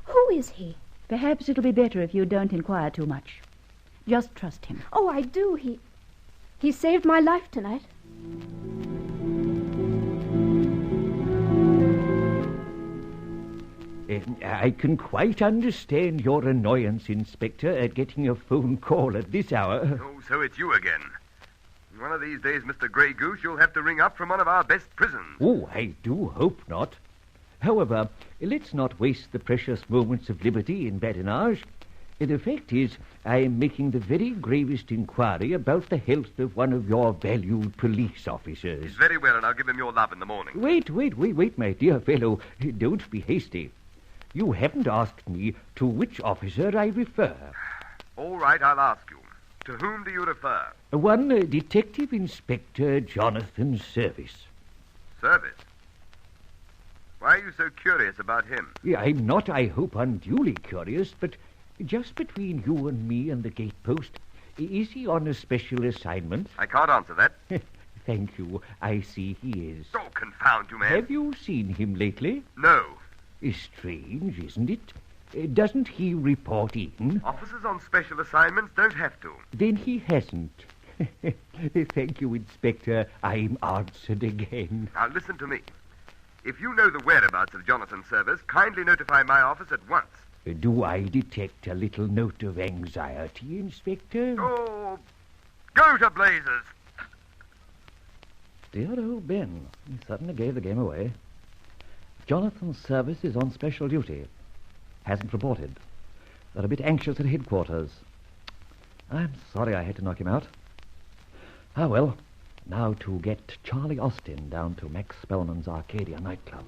Who is he? Perhaps it'll be better if you don't inquire too much. Just trust him. Oh, I do. He saved my life tonight. I can quite understand your annoyance, Inspector, at getting a phone call at this hour. Oh, so it's you again. One of these days, Mr. Grey Goose, you'll have to ring up from one of our best prisons. Oh, I do hope not. However, let's not waste the precious moments of liberty in badinage. The fact is, I am making the very gravest inquiry about the health of one of your valued police officers. He's very well, and I'll give him your love in the morning. Wait, my dear fellow. Don't be hasty. You haven't asked me to which officer I refer. All right, I'll ask you. To whom do you refer? One Detective Inspector Jonathan Service. Service? Why are you so curious about him? I'm not, I hope, unduly curious, but just between you and me and the gatepost, is he on a special assignment? I can't answer that. Thank you. I see he is. Oh, confound you, man. Have you seen him lately? No. Strange, isn't it? Doesn't he report in? Officers on special assignments don't have to. Then he hasn't. Thank you, Inspector. I'm answered again. Now, listen to me. If you know the whereabouts of Jonathan Service, kindly notify my office at once. Do I detect a little note of anxiety, Inspector? Oh, go to blazes! Dear old Ben. He suddenly gave the game away. Jonathan Service is on special duty. Hasn't reported. They're a bit anxious at headquarters. I'm sorry I had to knock him out. Ah, well, now to get Charlie Austin down to Max Spellman's Arcadia nightclub.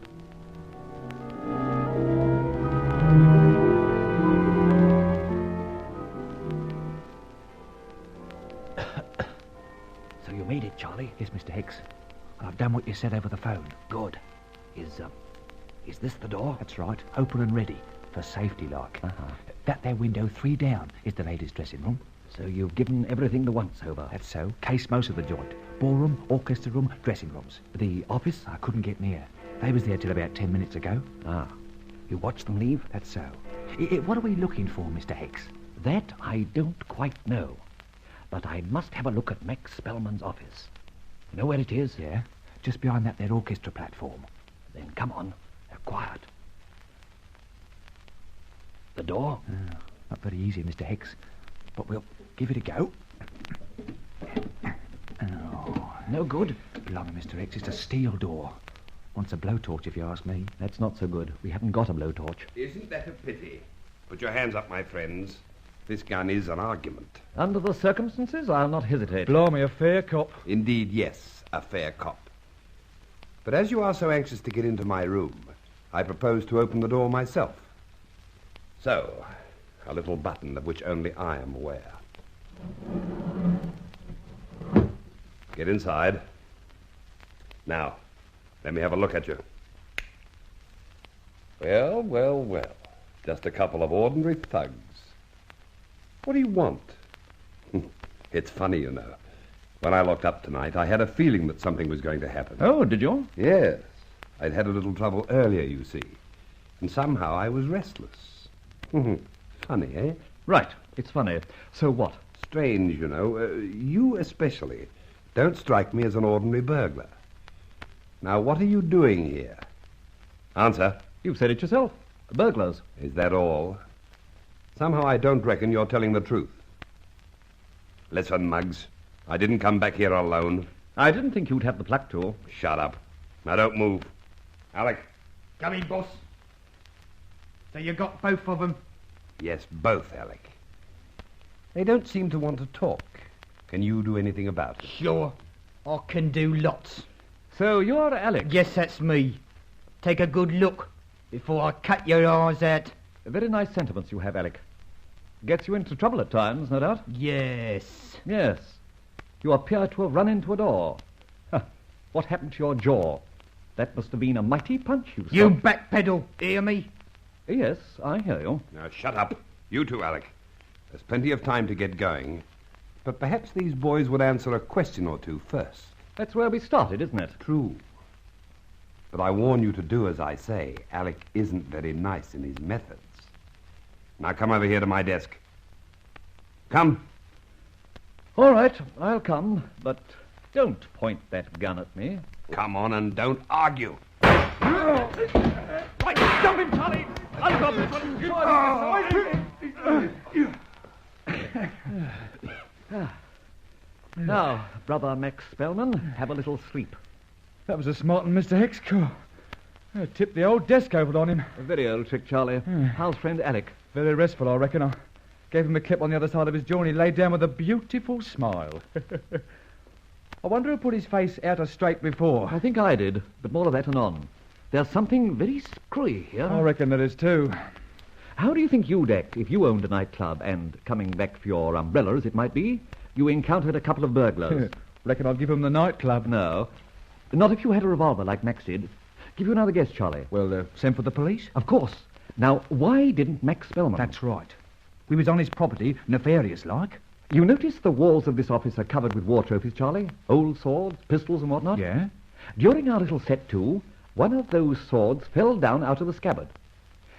So you made it, Charlie? Yes, Mr. Hicks. I've done what you said over the phone. Good. Is this the door? That's right. Open and ready. For safety, like. That there window 3 down is the ladies' dressing room. So you've given everything the once-over? That's so. Case most of the joint. Ballroom, orchestra room, dressing rooms. The office, I couldn't get near. They was there till about 10 minutes ago. Ah. You watched them leave? That's so. What are we looking for, Mr. Hicks? That I don't quite know. But I must have a look at Max Spellman's office. You know where it is? Yeah. Just behind that there orchestra platform. Then come on. Quiet. The door? Not very easy, Mr. Hicks. But we'll give it a go. Oh. No good? Blimey, Mr. Hicks, it's a steel door. Wants a blowtorch, if you ask me. That's not so good. We haven't got a blowtorch. Isn't that a pity? Put your hands up, my friends. This gun is an argument. Under the circumstances, I'll not hesitate. Blimey, a fair cop. Indeed, yes, a fair cop. But as you are so anxious to get into my room, I propose to open the door myself. So, a little button of which only I am aware. Get inside. Now, let me have a look at you. Well, well, well. Just a couple of ordinary thugs. What do you want? It's funny, you know. When I looked up tonight, I had a feeling that something was going to happen. Oh, did you? Yes. I'd had a little trouble earlier, you see. And somehow I was restless. Funny, eh? Right. It's funny. So what? Strange, you know. You especially don't strike me as an ordinary burglar. Now, what are you doing here? Answer. You've said it yourself. Burglars. Is that all? Somehow I don't reckon you're telling the truth. Listen, Muggs. I didn't come back here alone. I didn't think you'd have the pluck to. Shut up. Now, don't move. Alec. Come in, boss. So you got both of them? Yes, both, Alec. They don't seem to want to talk. Can you do anything about it? Sure. I can do lots. So you're Alec? Yes, that's me. Take a good look before I cut your eyes out. Very nice sentiments you have, Alec. Gets you into trouble at times, no doubt? Yes. Yes. You appear to have run into a door. Huh. What happened to your jaw? That must have been a mighty punch you You struck. backpedal, hear me? Yes, I hear you. Now, shut up. You too, Alec. There's plenty of time to get going. But perhaps these boys would answer a question or two first. That's where we started, isn't it? True. But I warn you to do as I say. Alec isn't very nice in his methods. Now come over here to my desk. Come. All right, I'll come, but don't point that gun at me. Come on and don't argue. Right, jump him, Charlie! I'll go this one. Now, brother Max Spellman, have a little sleep. That was a smart one, Mr. Hicks. I tipped the old desk over on him. A very old trick, Charlie. How's friend Alec? Very restful, I reckon. I gave him a clip on the other side of his jaw and he laid down with a beautiful smile. I wonder who put his face out of straight before. I think I did, but more of that anon. There's something very screwy here. I reckon there is too. How do you think you'd act if you owned a nightclub and, coming back for your umbrellas, it might be, you encountered a couple of burglars? Reckon I'll give him the nightclub. No. Not if you had a revolver like Max did. Give you another guess, Charlie. Well, send for the police? Of course. Now, why didn't Max Spellman? That's right. We was on his property, nefarious-like. You notice the walls of this office are covered with war trophies, Charlie? Old swords, pistols and whatnot? Yeah? During our little set, too, one of those swords fell down out of the scabbard.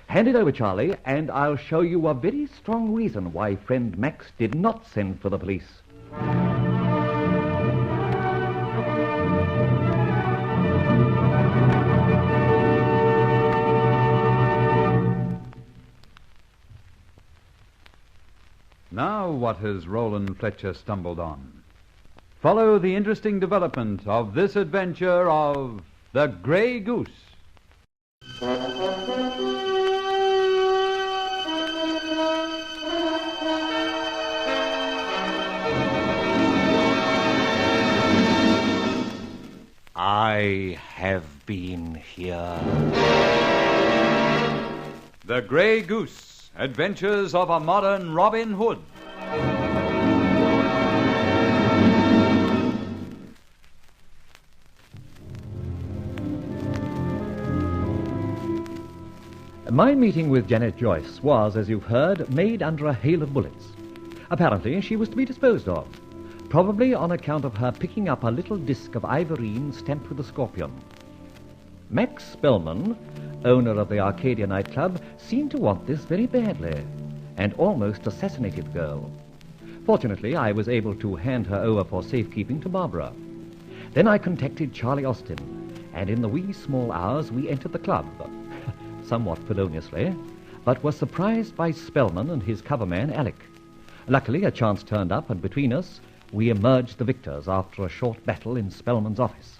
Hand it over, Charlie, and I'll show you a very strong reason why friend Max did not send for the police. Now what has Roland Fletcher stumbled on? Follow the interesting development of this adventure of the Grey Goose. I have been here. The Grey Goose, Adventures of a Modern Robin Hood. My meeting with Janet Joyce was, as you've heard, made under a hail of bullets. Apparently, she was to be disposed of, probably on account of her picking up a little disc of ivorine stamped with a scorpion. Max Spellman, owner of the Arcadia nightclub, seemed to want this very badly, and almost assassinated the girl. Fortunately, I was able to hand her over for safekeeping to Barbara. Then I contacted Charlie Austin, and in the wee small hours we entered the club, somewhat feloniously, but were surprised by Spellman and his coverman, Alec. Luckily, a chance turned up, and between us, we emerged the victors after a short battle in Spellman's office.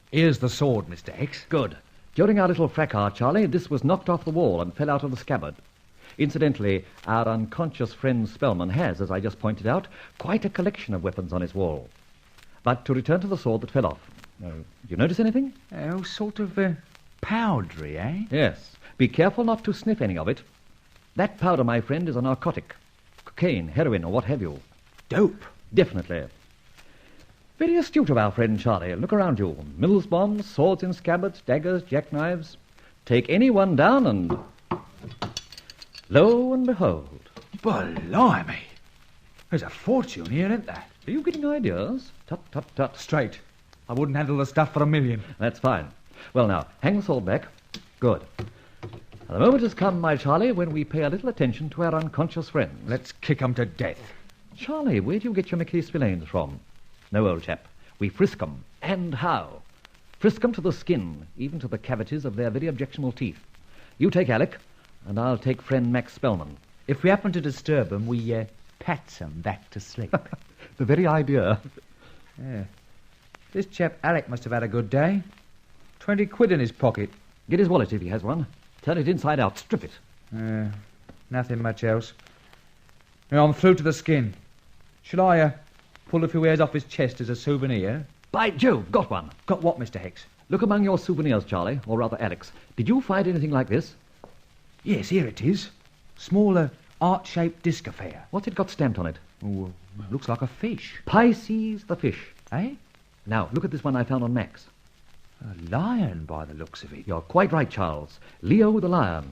Here's the sword, Mr. X. Good. During our little fracas, Charlie, this was knocked off the wall and fell out of the scabbard. Incidentally, our unconscious friend Spellman has, as I just pointed out, quite a collection of weapons on his wall. But to return to the sword that fell off. Did you notice anything? Oh, sort of powdery, eh? Yes. Be careful not to sniff any of it. That powder, my friend, is a narcotic. Cocaine, heroin, or what have you. Dope. Definitely. Very astute of our friend Charlie. Look around you. Mills bombs, swords in scabbards, daggers, jackknives. Take any one down and... lo and behold. Blimey. There's a fortune here, isn't there? Are you getting ideas? Tut, tut, tut. Straight. I wouldn't handle the stuff for $1 million. That's fine. Well, now, hang the sword back. Good. Now, the moment has come, my Charlie, when we pay a little attention to our unconscious friends. Let's kick 'em to death. Charlie, where do you get your Mickey Spillanes from? No, old chap. We frisk 'em. And how? Frisk 'em to the skin, even to the cavities of their very objectionable teeth. You take Alec, and I'll take friend Max Spellman. If we happen to disturb 'em, we pat 'em back to sleep. The very idea. Yeah. This chap Alec must have had a good day. 20 quid in his pocket. Get his wallet if he has one. Turn it inside out. Strip it. Nothing much else. Now, I'm through to the skin. Shall I pull a few hairs off his chest as a souvenir? By Jove, got one. Got what, Mr. Hex? Look among your souvenirs, Charlie, or rather Alex. Did you find anything like this? Yes, here it is. Smaller, art-shaped disc affair. What's it got stamped on it? Oh, looks like a fish. Pisces the fish. Eh? Now, look at this one I found on Max. A lion, by the looks of it. You're quite right, Charles. Leo the lion.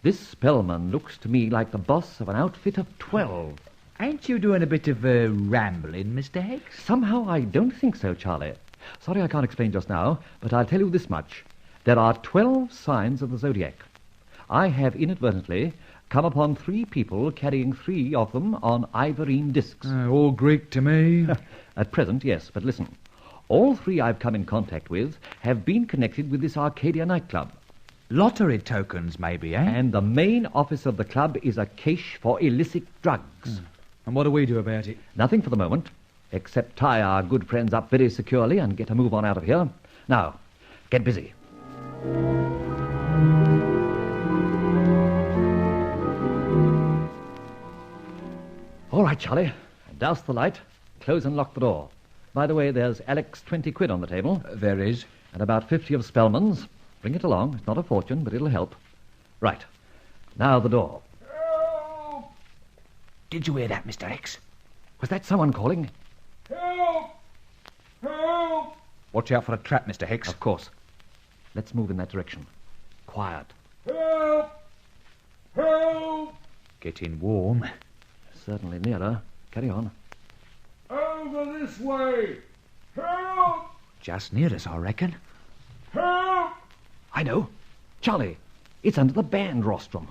This Spellman looks to me like the boss of an outfit of 12. Ain't you doing a bit of rambling, Mr. Hex? Somehow I don't think so, Charlie. Sorry I can't explain just now, but I'll tell you this much. There are 12 signs of the zodiac. I have inadvertently come upon 3 people carrying 3 of them on ivorine discs. All Greek to me. At present, yes, but listen. All 3 I've come in contact with have been connected with this Arcadia nightclub. Lottery tokens, maybe, eh? And the main office of the club is a cache for illicit drugs. And what do we do about it? Nothing for the moment, except tie our good friends up very securely and get a move on out of here. Now, get busy. All right, Charlie. Douse the light, close and lock the door. By the way, there's Alec's 20 quid on the table. There is. And about 50 of Spellman's. Bring it along. It's not a fortune, but it'll help. Right. Now the door. Help! Did you hear that, Mr. X? Was that someone calling? Help! Help! Watch out for a trap, Mr. Hicks. Of course. Let's move in that direction. Quiet. Help! Help! Getting warm. Certainly nearer. Carry on. Over this way! Help! Just near us, I reckon. Help! I know. Charlie, it's under the band rostrum.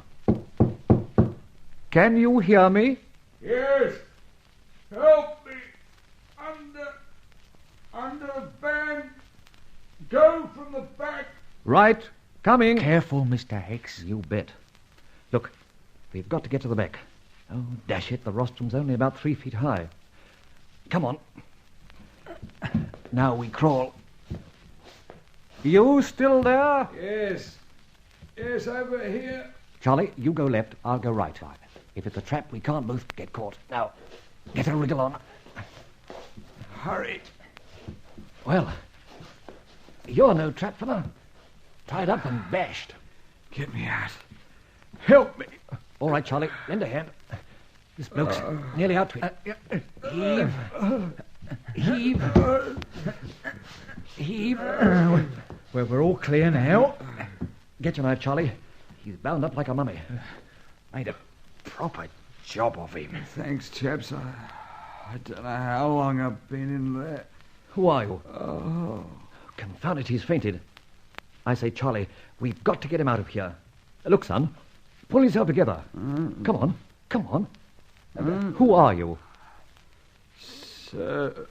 Can you hear me? Yes. Help me. Under the band. Go from the back. Right. Coming. Careful, Mr. Hicks. You bet. Look, we've got to get to the back. Oh, dash it, the rostrum's only about 3 feet high. Come on. Now we crawl. You still there? Yes. Yes, over here. Charlie, you go left, I'll go right. If it's a trap, we can't both get caught. Now, get a wriggle on. Hurry. Well, you're no trap fella. Tied up and bashed. Get me out. Help me. All right, Charlie, lend a hand. This bloke's nearly out to it. Heave. Heave. Heave. Well, we're all clear now. Get your knife, Charlie. He's bound up like a mummy. Made a proper job of him. Thanks, chaps. I don't know how long I've been in there. Who are you? Oh. Confound it, he's fainted. I say, Charlie, we've got to get him out of here. Look, son, pull yourself together. Come on, come on. Who are you? Serve?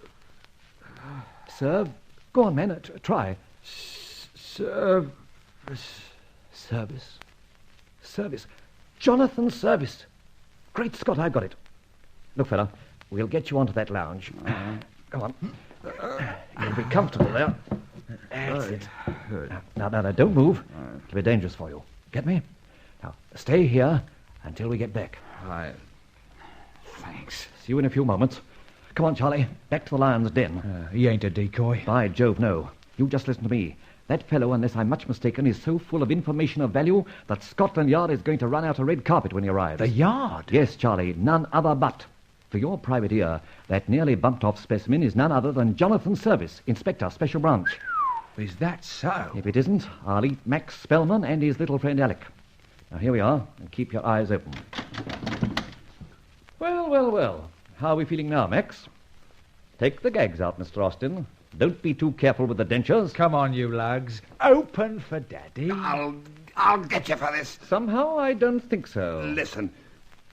Go on, man, try. Service. Service. Service. Jonathan Service. Great Scott, I've got it. Look, fella, we'll get you onto that lounge. Come on. You'll be comfortable there. That's it. Now, don't move. It'll be dangerous for you. Get me? Now, stay here until we get back. Thanks. See you in a few moments. Come on, Charlie. Back to the lion's den. He ain't a decoy. By Jove, no. You just listen to me. That fellow, unless I'm much mistaken, is so full of information of value that Scotland Yard is going to run out a red carpet when he arrives. The Yard? Yes, Charlie, none other but. For your private ear, that nearly bumped-off specimen is none other than Jonathan Service, Inspector, Special Branch. Is that so? If it isn't, I'll eat Max Spellman and his little friend Alec. Now, here we are, and keep your eyes open. Well. How are we feeling now, Max? Take the gags out, Mr. Austin. Don't be too careful with the dentures. Come on, you lugs. Open for Daddy. I'll get you for this. Somehow I don't think so. Listen,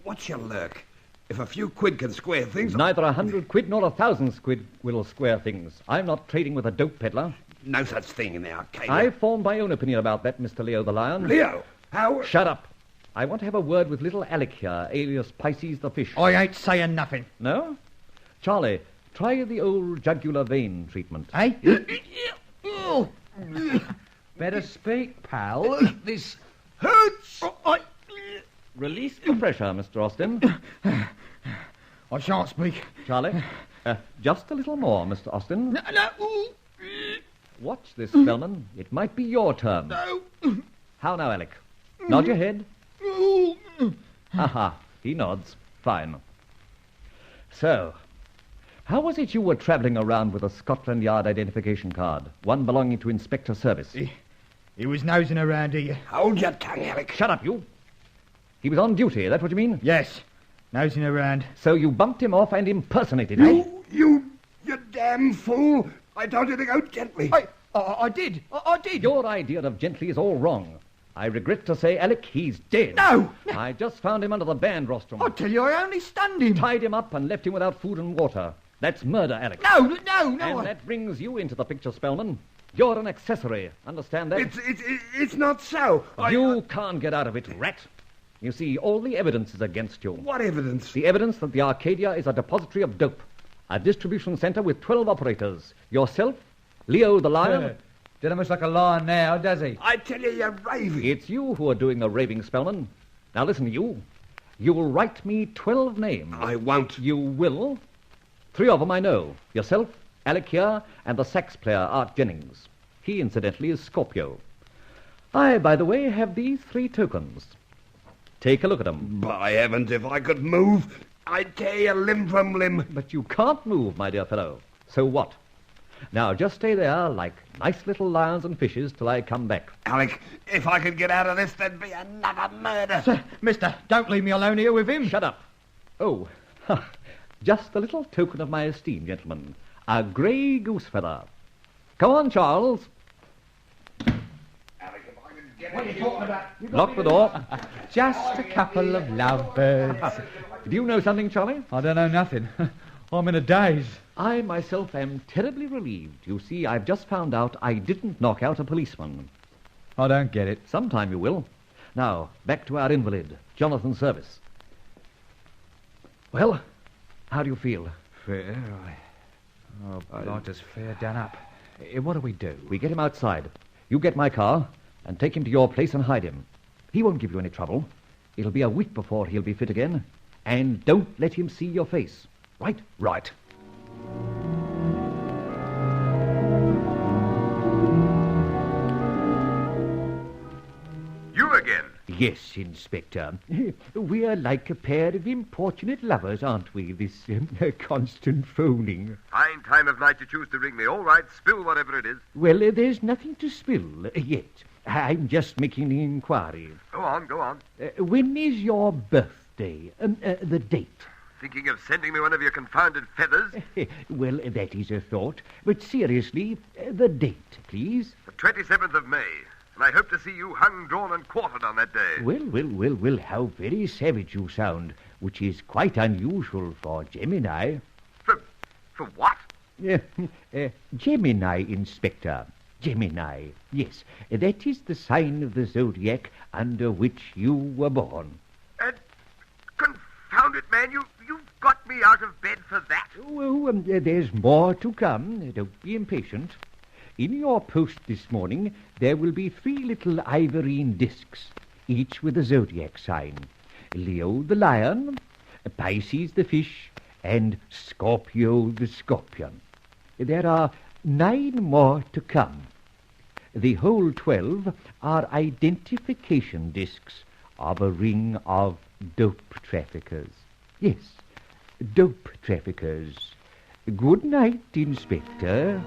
what's your lurk? If a few quid can square things... Neither 100 quid nor 1,000 quid will square things. I'm not trading with a dope peddler. No such thing in the Arcadia. I've formed my own opinion about that, Mr. Leo the Lion. Leo? How... Shut up. I want to have a word with little Alec here, alias Pisces the Fish. I ain't saying nothing. No? Charlie, try the old jugular vein treatment. Eh? Better speak, pal. This hurts. Release the pressure, Mr. Austin. I shan't speak. Charlie, just a little more, Mr. Austin. No. Watch this, Spellman. It might be your turn. No. How now, Alec? Nod your head. Aha, he nods. Fine. So, how was it you were travelling around with a Scotland Yard identification card, one belonging to Inspector Service? He was nosing around here. Hold your tongue, Alec. Shut up, you. He was on duty, that what you mean? Yes, nosing around. So you bumped him off and impersonated him? You damn fool. I told you to go gently. I did. I did. Your idea of gently is all wrong. I regret to say, Alec, he's dead. No! I just found him under the band rostrum. I tell you, I only stunned him. Tied him up and left him without food and water. That's murder, Alec. No. And that brings you into the picture, Spellman. You're an accessory. Understand that? It's not so. You can't get out of it, rat. You see, all the evidence is against you. What evidence? The evidence that the Arcadia is a depository of dope. A distribution centre with 12 operators. Yourself, Leo the Lion... Doesn't much like a lion now, does he? I tell you, you're raving. It's you who are doing the raving, Spellman. Now listen, you. You'll write me 12 names. I won't. You will? 3 of them I know. Yourself, Alec here, and the sax player, Art Jennings. He, incidentally, is Scorpio. I, by the way, have these 3 tokens. Take a look at them. By heavens, if I could move, I'd tear you limb from limb. But you can't move, my dear fellow. So what? Now, just stay there like nice little lions and fishes till I come back. Alec, if I could get out of this, there'd be another murder. Sir, mister, don't leave me alone here with him. Shut up. Oh, just a little token of my esteem, gentlemen. A grey goose feather. Come on, Charles. Alec, if I could get what are you talking about? Lock the door. Just a couple of lovebirds. Do you know something, Charlie? I don't know nothing. I'm in a daze. I myself am terribly relieved. You see, I've just found out I didn't knock out a policeman. I don't get it. Sometime you will. Now, back to our invalid, Jonathan Service. Well, how do you feel? Fair. I'd just fair done up. What do we do? We get him outside. You get my car and take him to your place and hide him. He won't give you any trouble. It'll be a week before he'll be fit again. And don't let him see your face. Right? Right. You again? Yes, Inspector. We're like a pair of importunate lovers, aren't we, this constant phoning? Fine time of night you choose to ring me. All right, spill whatever it is. Well, there's nothing to spill yet. I'm just making an inquiry. Go on, go on. When is your birthday? The date? Thinking of sending me one of your confounded feathers? Well, that is a thought. But seriously, the date, please. The 27th of May. And I hope to see you hung, drawn, and quartered on that day. Well, how very savage you sound, which is quite unusual for Gemini. For what? Gemini, Inspector. Gemini, yes. That is the sign of the zodiac under which you were born. And confound it, man, you've got me out of bed for that. Oh, there's more to come. Don't be impatient. In your post this morning, there will be 3 little ivorine discs, each with a zodiac sign. Leo the lion, Pisces the fish, and Scorpio the scorpion. There are 9 more to come. The whole 12 are identification discs of a ring of dope traffickers. Yes, dope traffickers. Good night, Inspector.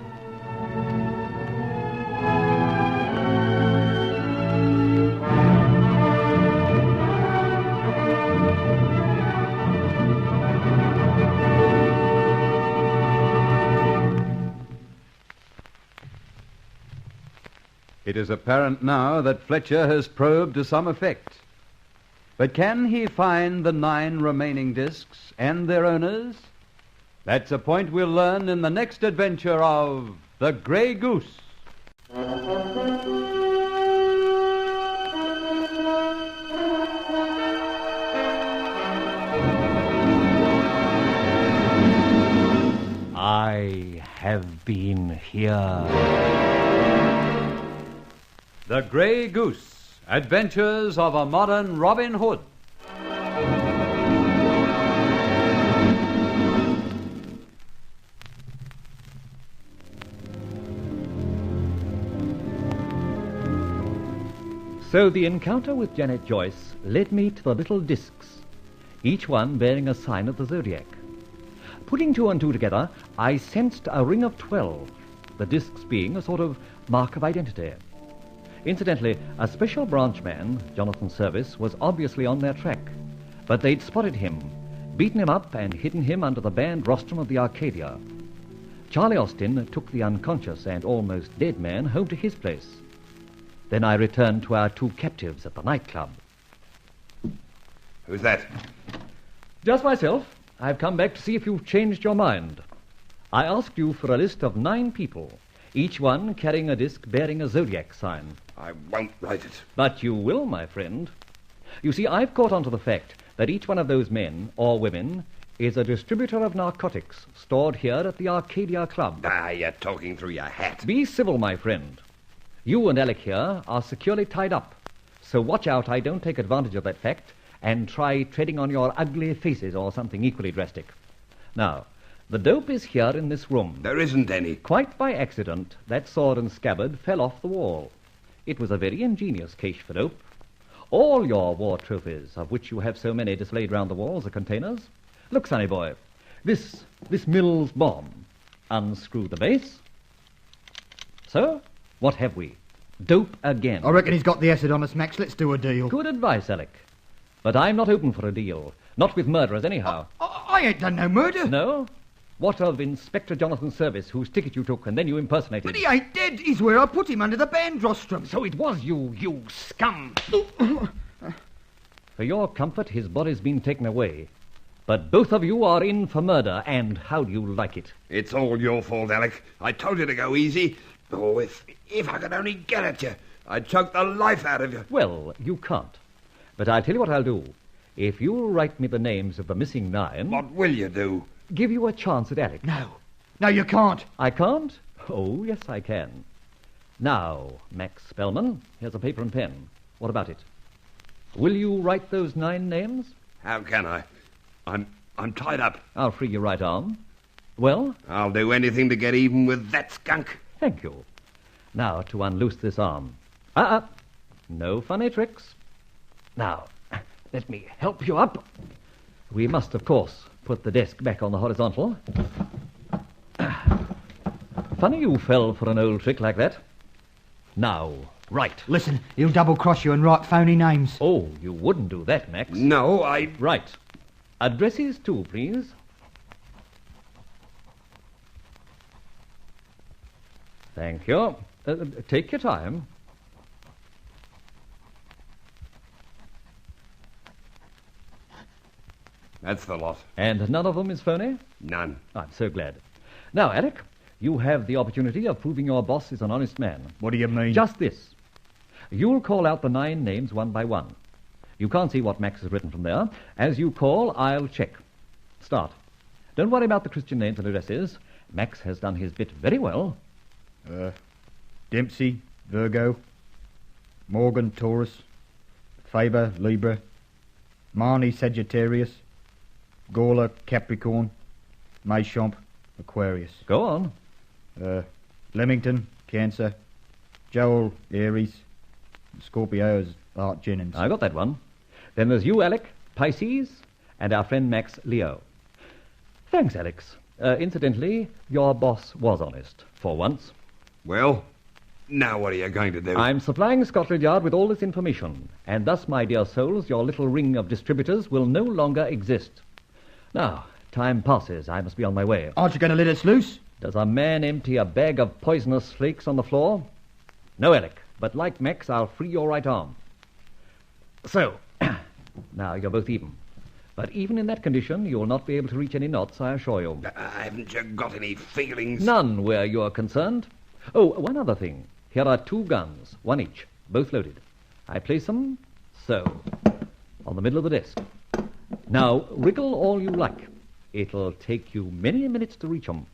It is apparent now that Fletcher has probed to some effect. But can he find the 9 remaining discs and their owners? That's a point we'll learn in the next adventure of The Grey Goose. I have been here. The Grey Goose, Adventures of a Modern Robin Hood. So the encounter with Janet Joyce led me to the little discs, each one bearing a sign of the zodiac. Putting 2 and 2 together, I sensed a ring of 12, the discs being a sort of mark of identity. Incidentally, a special branch man, Jonathan Service, was obviously on their track, but they'd spotted him, beaten him up, and hidden him under the band rostrum of the Arcadia. Charlie Austin took the unconscious and almost dead man home to his place. Then I returned to our 2 captives at the nightclub. Who's that? Just myself. I've come back to see if you've changed your mind. I asked you for a list of 9 people, each one carrying a disc bearing a zodiac sign. I won't write it. But you will, my friend. You see, I've caught on to the fact that each one of those men, or women, is a distributor of narcotics stored here at the Arcadia Club. Ah, you're talking through your hat. Be civil, my friend. You and Alec here are securely tied up, so watch out I don't take advantage of that fact and try treading on your ugly faces or something equally drastic. Now, the dope is here in this room. There isn't any. Quite by accident, that sword and scabbard fell off the wall. It was a very ingenious cache for dope. All your war trophies, of which you have so many displayed round the walls, are containers. Look, sonny boy, this Mills bomb. Unscrew the base. So, what have we? Dope again. I reckon he's got the acid on us, Max. Let's do a deal. Good advice, Alec. But I'm not open for a deal. Not with murderers, anyhow. I ain't done no murder. No? What of Inspector Jonathan Service, whose ticket you took and then you impersonated? But he ain't dead. He's where I put him, under the band rostrum. So it was you scum. For your comfort, his body's been taken away. But both of you are in for murder, and how do you like it? It's all your fault, Alec. I told you to go easy. Oh, if I could only get at you, I'd choke the life out of you. Well, you can't. But I'll tell you what I'll do. If you'll write me the names of the missing 9... What will you do? Give you a chance at Alec. No, you can't. I can't? Oh, yes, I can. Now, Max Spellman, here's a paper and pen. What about it? Will you write those 9 names? How can I? I'm tied up. I'll free your right arm. Well? I'll do anything to get even with that skunk. Thank you. Now, to unloose this arm. No funny tricks. Now, let me help you up. We must, of course, put the desk back on the horizontal. Funny you fell for an old trick like that. Now, Right. Listen, he'll double-cross you and write phony names. Oh, you wouldn't do that, Max. No, I... Right. Addresses too, please. Thank you. Take your time. That's the lot. And none of them is phony? None. I'm so glad. Now, Alec, you have the opportunity of proving your boss is an honest man. What do you mean? Just this. You'll call out the 9 names one by one. You can't see what Max has written from there. As you call, I'll check. Start. Don't worry about the Christian names and addresses. Max has done his bit very well. Dempsey, Virgo. Morgan, Taurus. Faber, Libra. Marnie, Sagittarius. Gawler, Capricorn. Maychamp, Aquarius. Go on. Leamington, Cancer. Joel, Aries. Scorpio is Art Jennings. I got that one. Then there's you, Alec, Pisces, and our friend Max, Leo. Thanks, Alex. Incidentally, your boss was honest, for once. Well, now what are you going to do? I'm supplying Scotland Yard with all this information, and thus, my dear souls, your little ring of distributors will no longer exist. Now, time passes. I must be on my way. Aren't you going to let us loose? Does a man empty a bag of poisonous flakes on the floor? No, Alec, but like Max, I'll free your right arm. So, now you're both even. But even in that condition, you'll not be able to reach any knots, I assure you. Haven't you got any feelings? None where you're concerned. Oh, one other thing. Here are 2 guns, 1 each, both loaded. I place them so, on the middle of the desk. Now, wriggle all you like. It'll take you many minutes to reach them.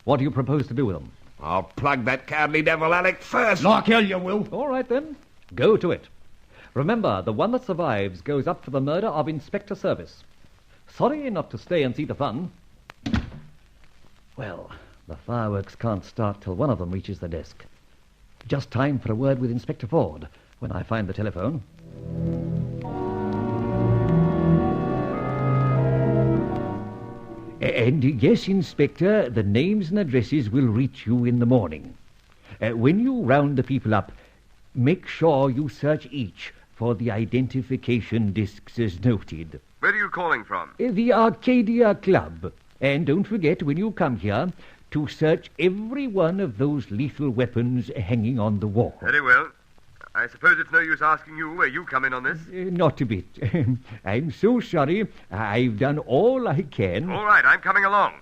What do you propose to do with them? I'll plug that cowardly devil Alec first. Like hell you will. All right, then. Go to it. Remember, the one that survives goes up for the murder of Inspector Service. Sorry not to stay and see the fun. Well, the fireworks can't start till one of them reaches the desk. Just time for a word with Inspector Ford when I find the telephone. And yes, Inspector, the names and addresses will reach you in the morning. When you round the people up, make sure you search each for the identification discs as noted. Where are you calling from? The Arcadia Club. And don't forget, when you come here, to search every one of those lethal weapons hanging on the wall. Very well. I suppose it's no use asking you where you come in on this. Not a bit. I'm so sorry. I've done all I can. All right, I'm coming along.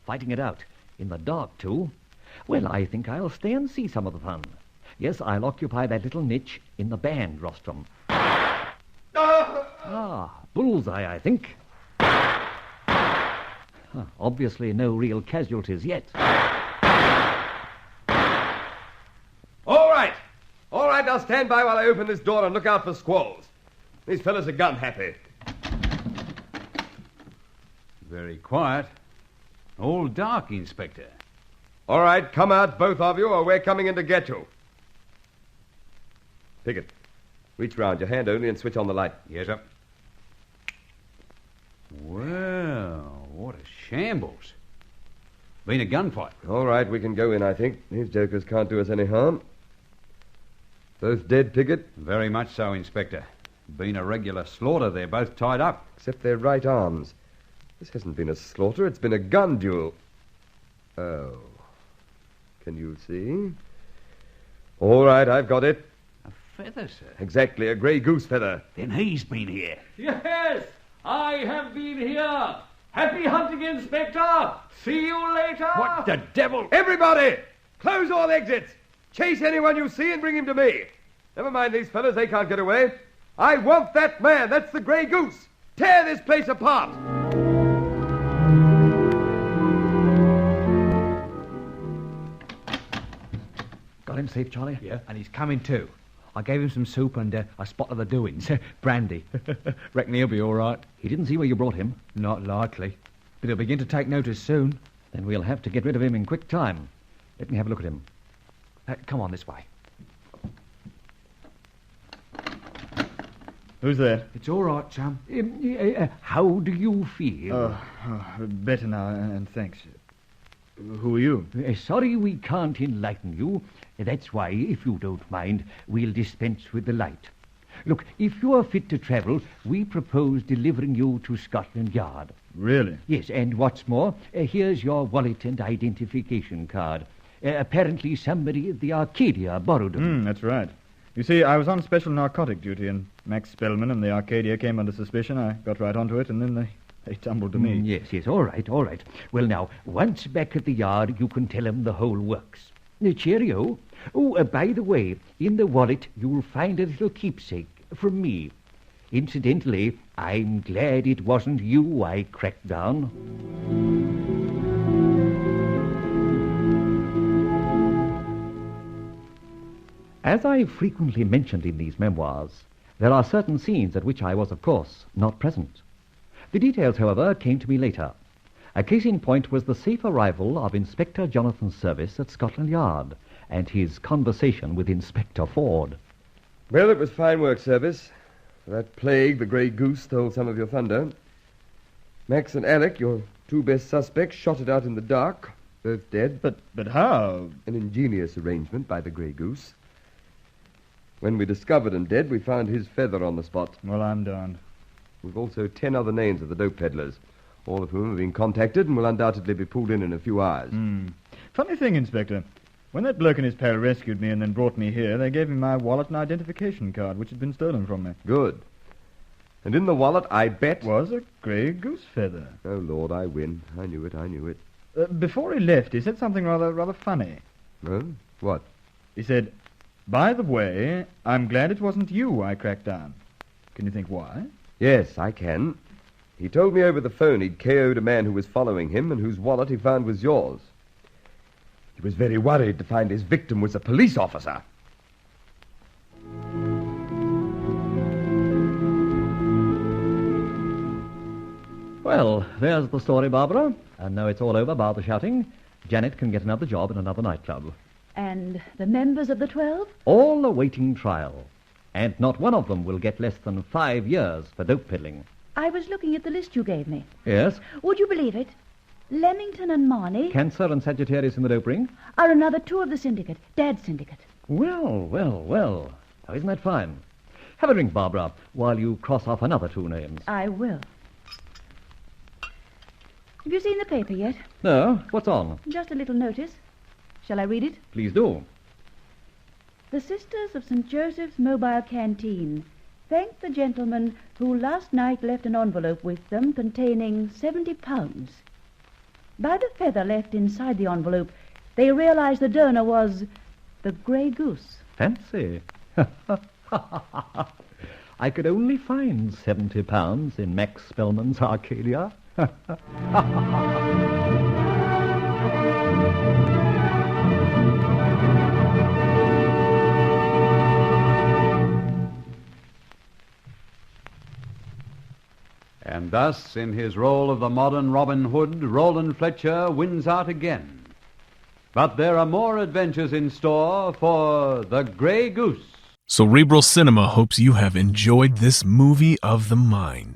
Fighting it out. In the dark, too. Well, I think I'll stay and see some of the fun. Yes, I'll occupy that little niche in the band rostrum. Bullseye, I think. Obviously no real casualties yet. All right. All right, now stand by while I open this door and look out for squalls. These fellas are gun happy. Very quiet. All dark, Inspector. All right, come out, both of you, or we're coming in to get you. Pickett, reach round, your hand only, and switch on the light. Yes, sir. Well, what a shambles. Been a gunfight. All right, we can go in, I think. These jokers can't do us any harm. Both dead, Pickett? Very much so, Inspector. Been a regular slaughter. They're both tied up. Except their right arms. This hasn't been a slaughter, it's been a gun duel. Oh. Can you see? All right, I've got it. A feather, sir. Exactly, a grey goose feather. Then he's been here. Yes, I have been here. Happy hunting, Inspector. See you later. What the devil? Everybody! Close all exits. Chase anyone you see and bring him to me. Never mind these fellas, they can't get away. I want that man. That's the grey goose. Tear this place apart. Got him safe, Charlie? Yeah. And he's coming too. I gave him some soup and I spotted the doings. Brandy. Reckon he'll be all right. He didn't see where you brought him? Not likely. But he'll begin to take notice soon. Then we'll have to get rid of him in quick time. Let me have a look at him. Come on this way. Who's that? It's all right, chum. How do you feel? Better now, and thanks. Who are you? Sorry we can't enlighten you. That's why, if you don't mind, we'll dispense with the light. Look, if you are fit to travel, we propose delivering you to Scotland Yard. Really? Yes, and what's more, here's your wallet and identification card. Apparently somebody at the Arcadia borrowed them. That's right. You see, I was on special narcotic duty, and Max Spellman and the Arcadia came under suspicion. I got right onto it, and then they tumbled to me. Yes, all right. Well, now, once back at the yard, you can tell 'em the whole works. Cheerio. Oh, by the way, in the wallet you'll find a little keepsake from me. Incidentally, I'm glad it wasn't you I cracked down. As I frequently mentioned in these memoirs, there are certain scenes at which I was, of course, not present. The details, however, came to me later. A case in point was the safe arrival of Inspector Jonathan Service at Scotland Yard and his conversation with Inspector Ford. Well, it was fine work, Service. That plague, the Grey Goose, stole some of your thunder. Max and Alec, your two best suspects, shot it out in the dark, both dead. But how? An ingenious arrangement by the Grey Goose. When we discovered him dead, we found his feather on the spot. Well, I'm darned. We've also 10 other names of the dope peddlers, all of whom have been contacted and will undoubtedly be pulled in a few hours. Funny thing, Inspector. When that bloke and his pal rescued me and then brought me here, they gave me my wallet and identification card, which had been stolen from me. Good. And in the wallet, I bet... was a Grey Goose feather. Oh, Lord, I win. I knew it. Before he left, he said something rather funny. Oh? What? He said, "By the way, I'm glad it wasn't you I cracked down." Can you think why? Yes, I can. He told me over the phone he'd KO'd a man who was following him and whose wallet he found was yours. He was very worried to find his victim was a police officer. Well, there's the story, Barbara. And now it's all over, bar the shouting. Janet can get another job in another nightclub. And the members of the 12? All awaiting trial. And not one of them will get less than 5 years for dope peddling. I was looking at the list you gave me. Yes? Would you believe it? Leamington and Marnie... Cancer and Sagittarius in the dope ring? ...are another two of the syndicate, Dad's syndicate. Well. Now, isn't that fine? Have a drink, Barbara, while you cross off another 2 names. I will. Have you seen the paper yet? No? What's on? Just a little notice. Shall I read it? Please do. The Sisters of St. Joseph's Mobile Canteen thank the gentleman who last night left an envelope with them containing £70. By the feather left inside the envelope, they realized the donor was the Grey Goose. Fancy. I could only find £70 in Max Spellman's Arcadia. And thus, in his role of the modern Robin Hood, Roland Fletcher wins out again. But there are more adventures in store for the Grey Goose. Cerebral Cinema hopes you have enjoyed this movie of the mind.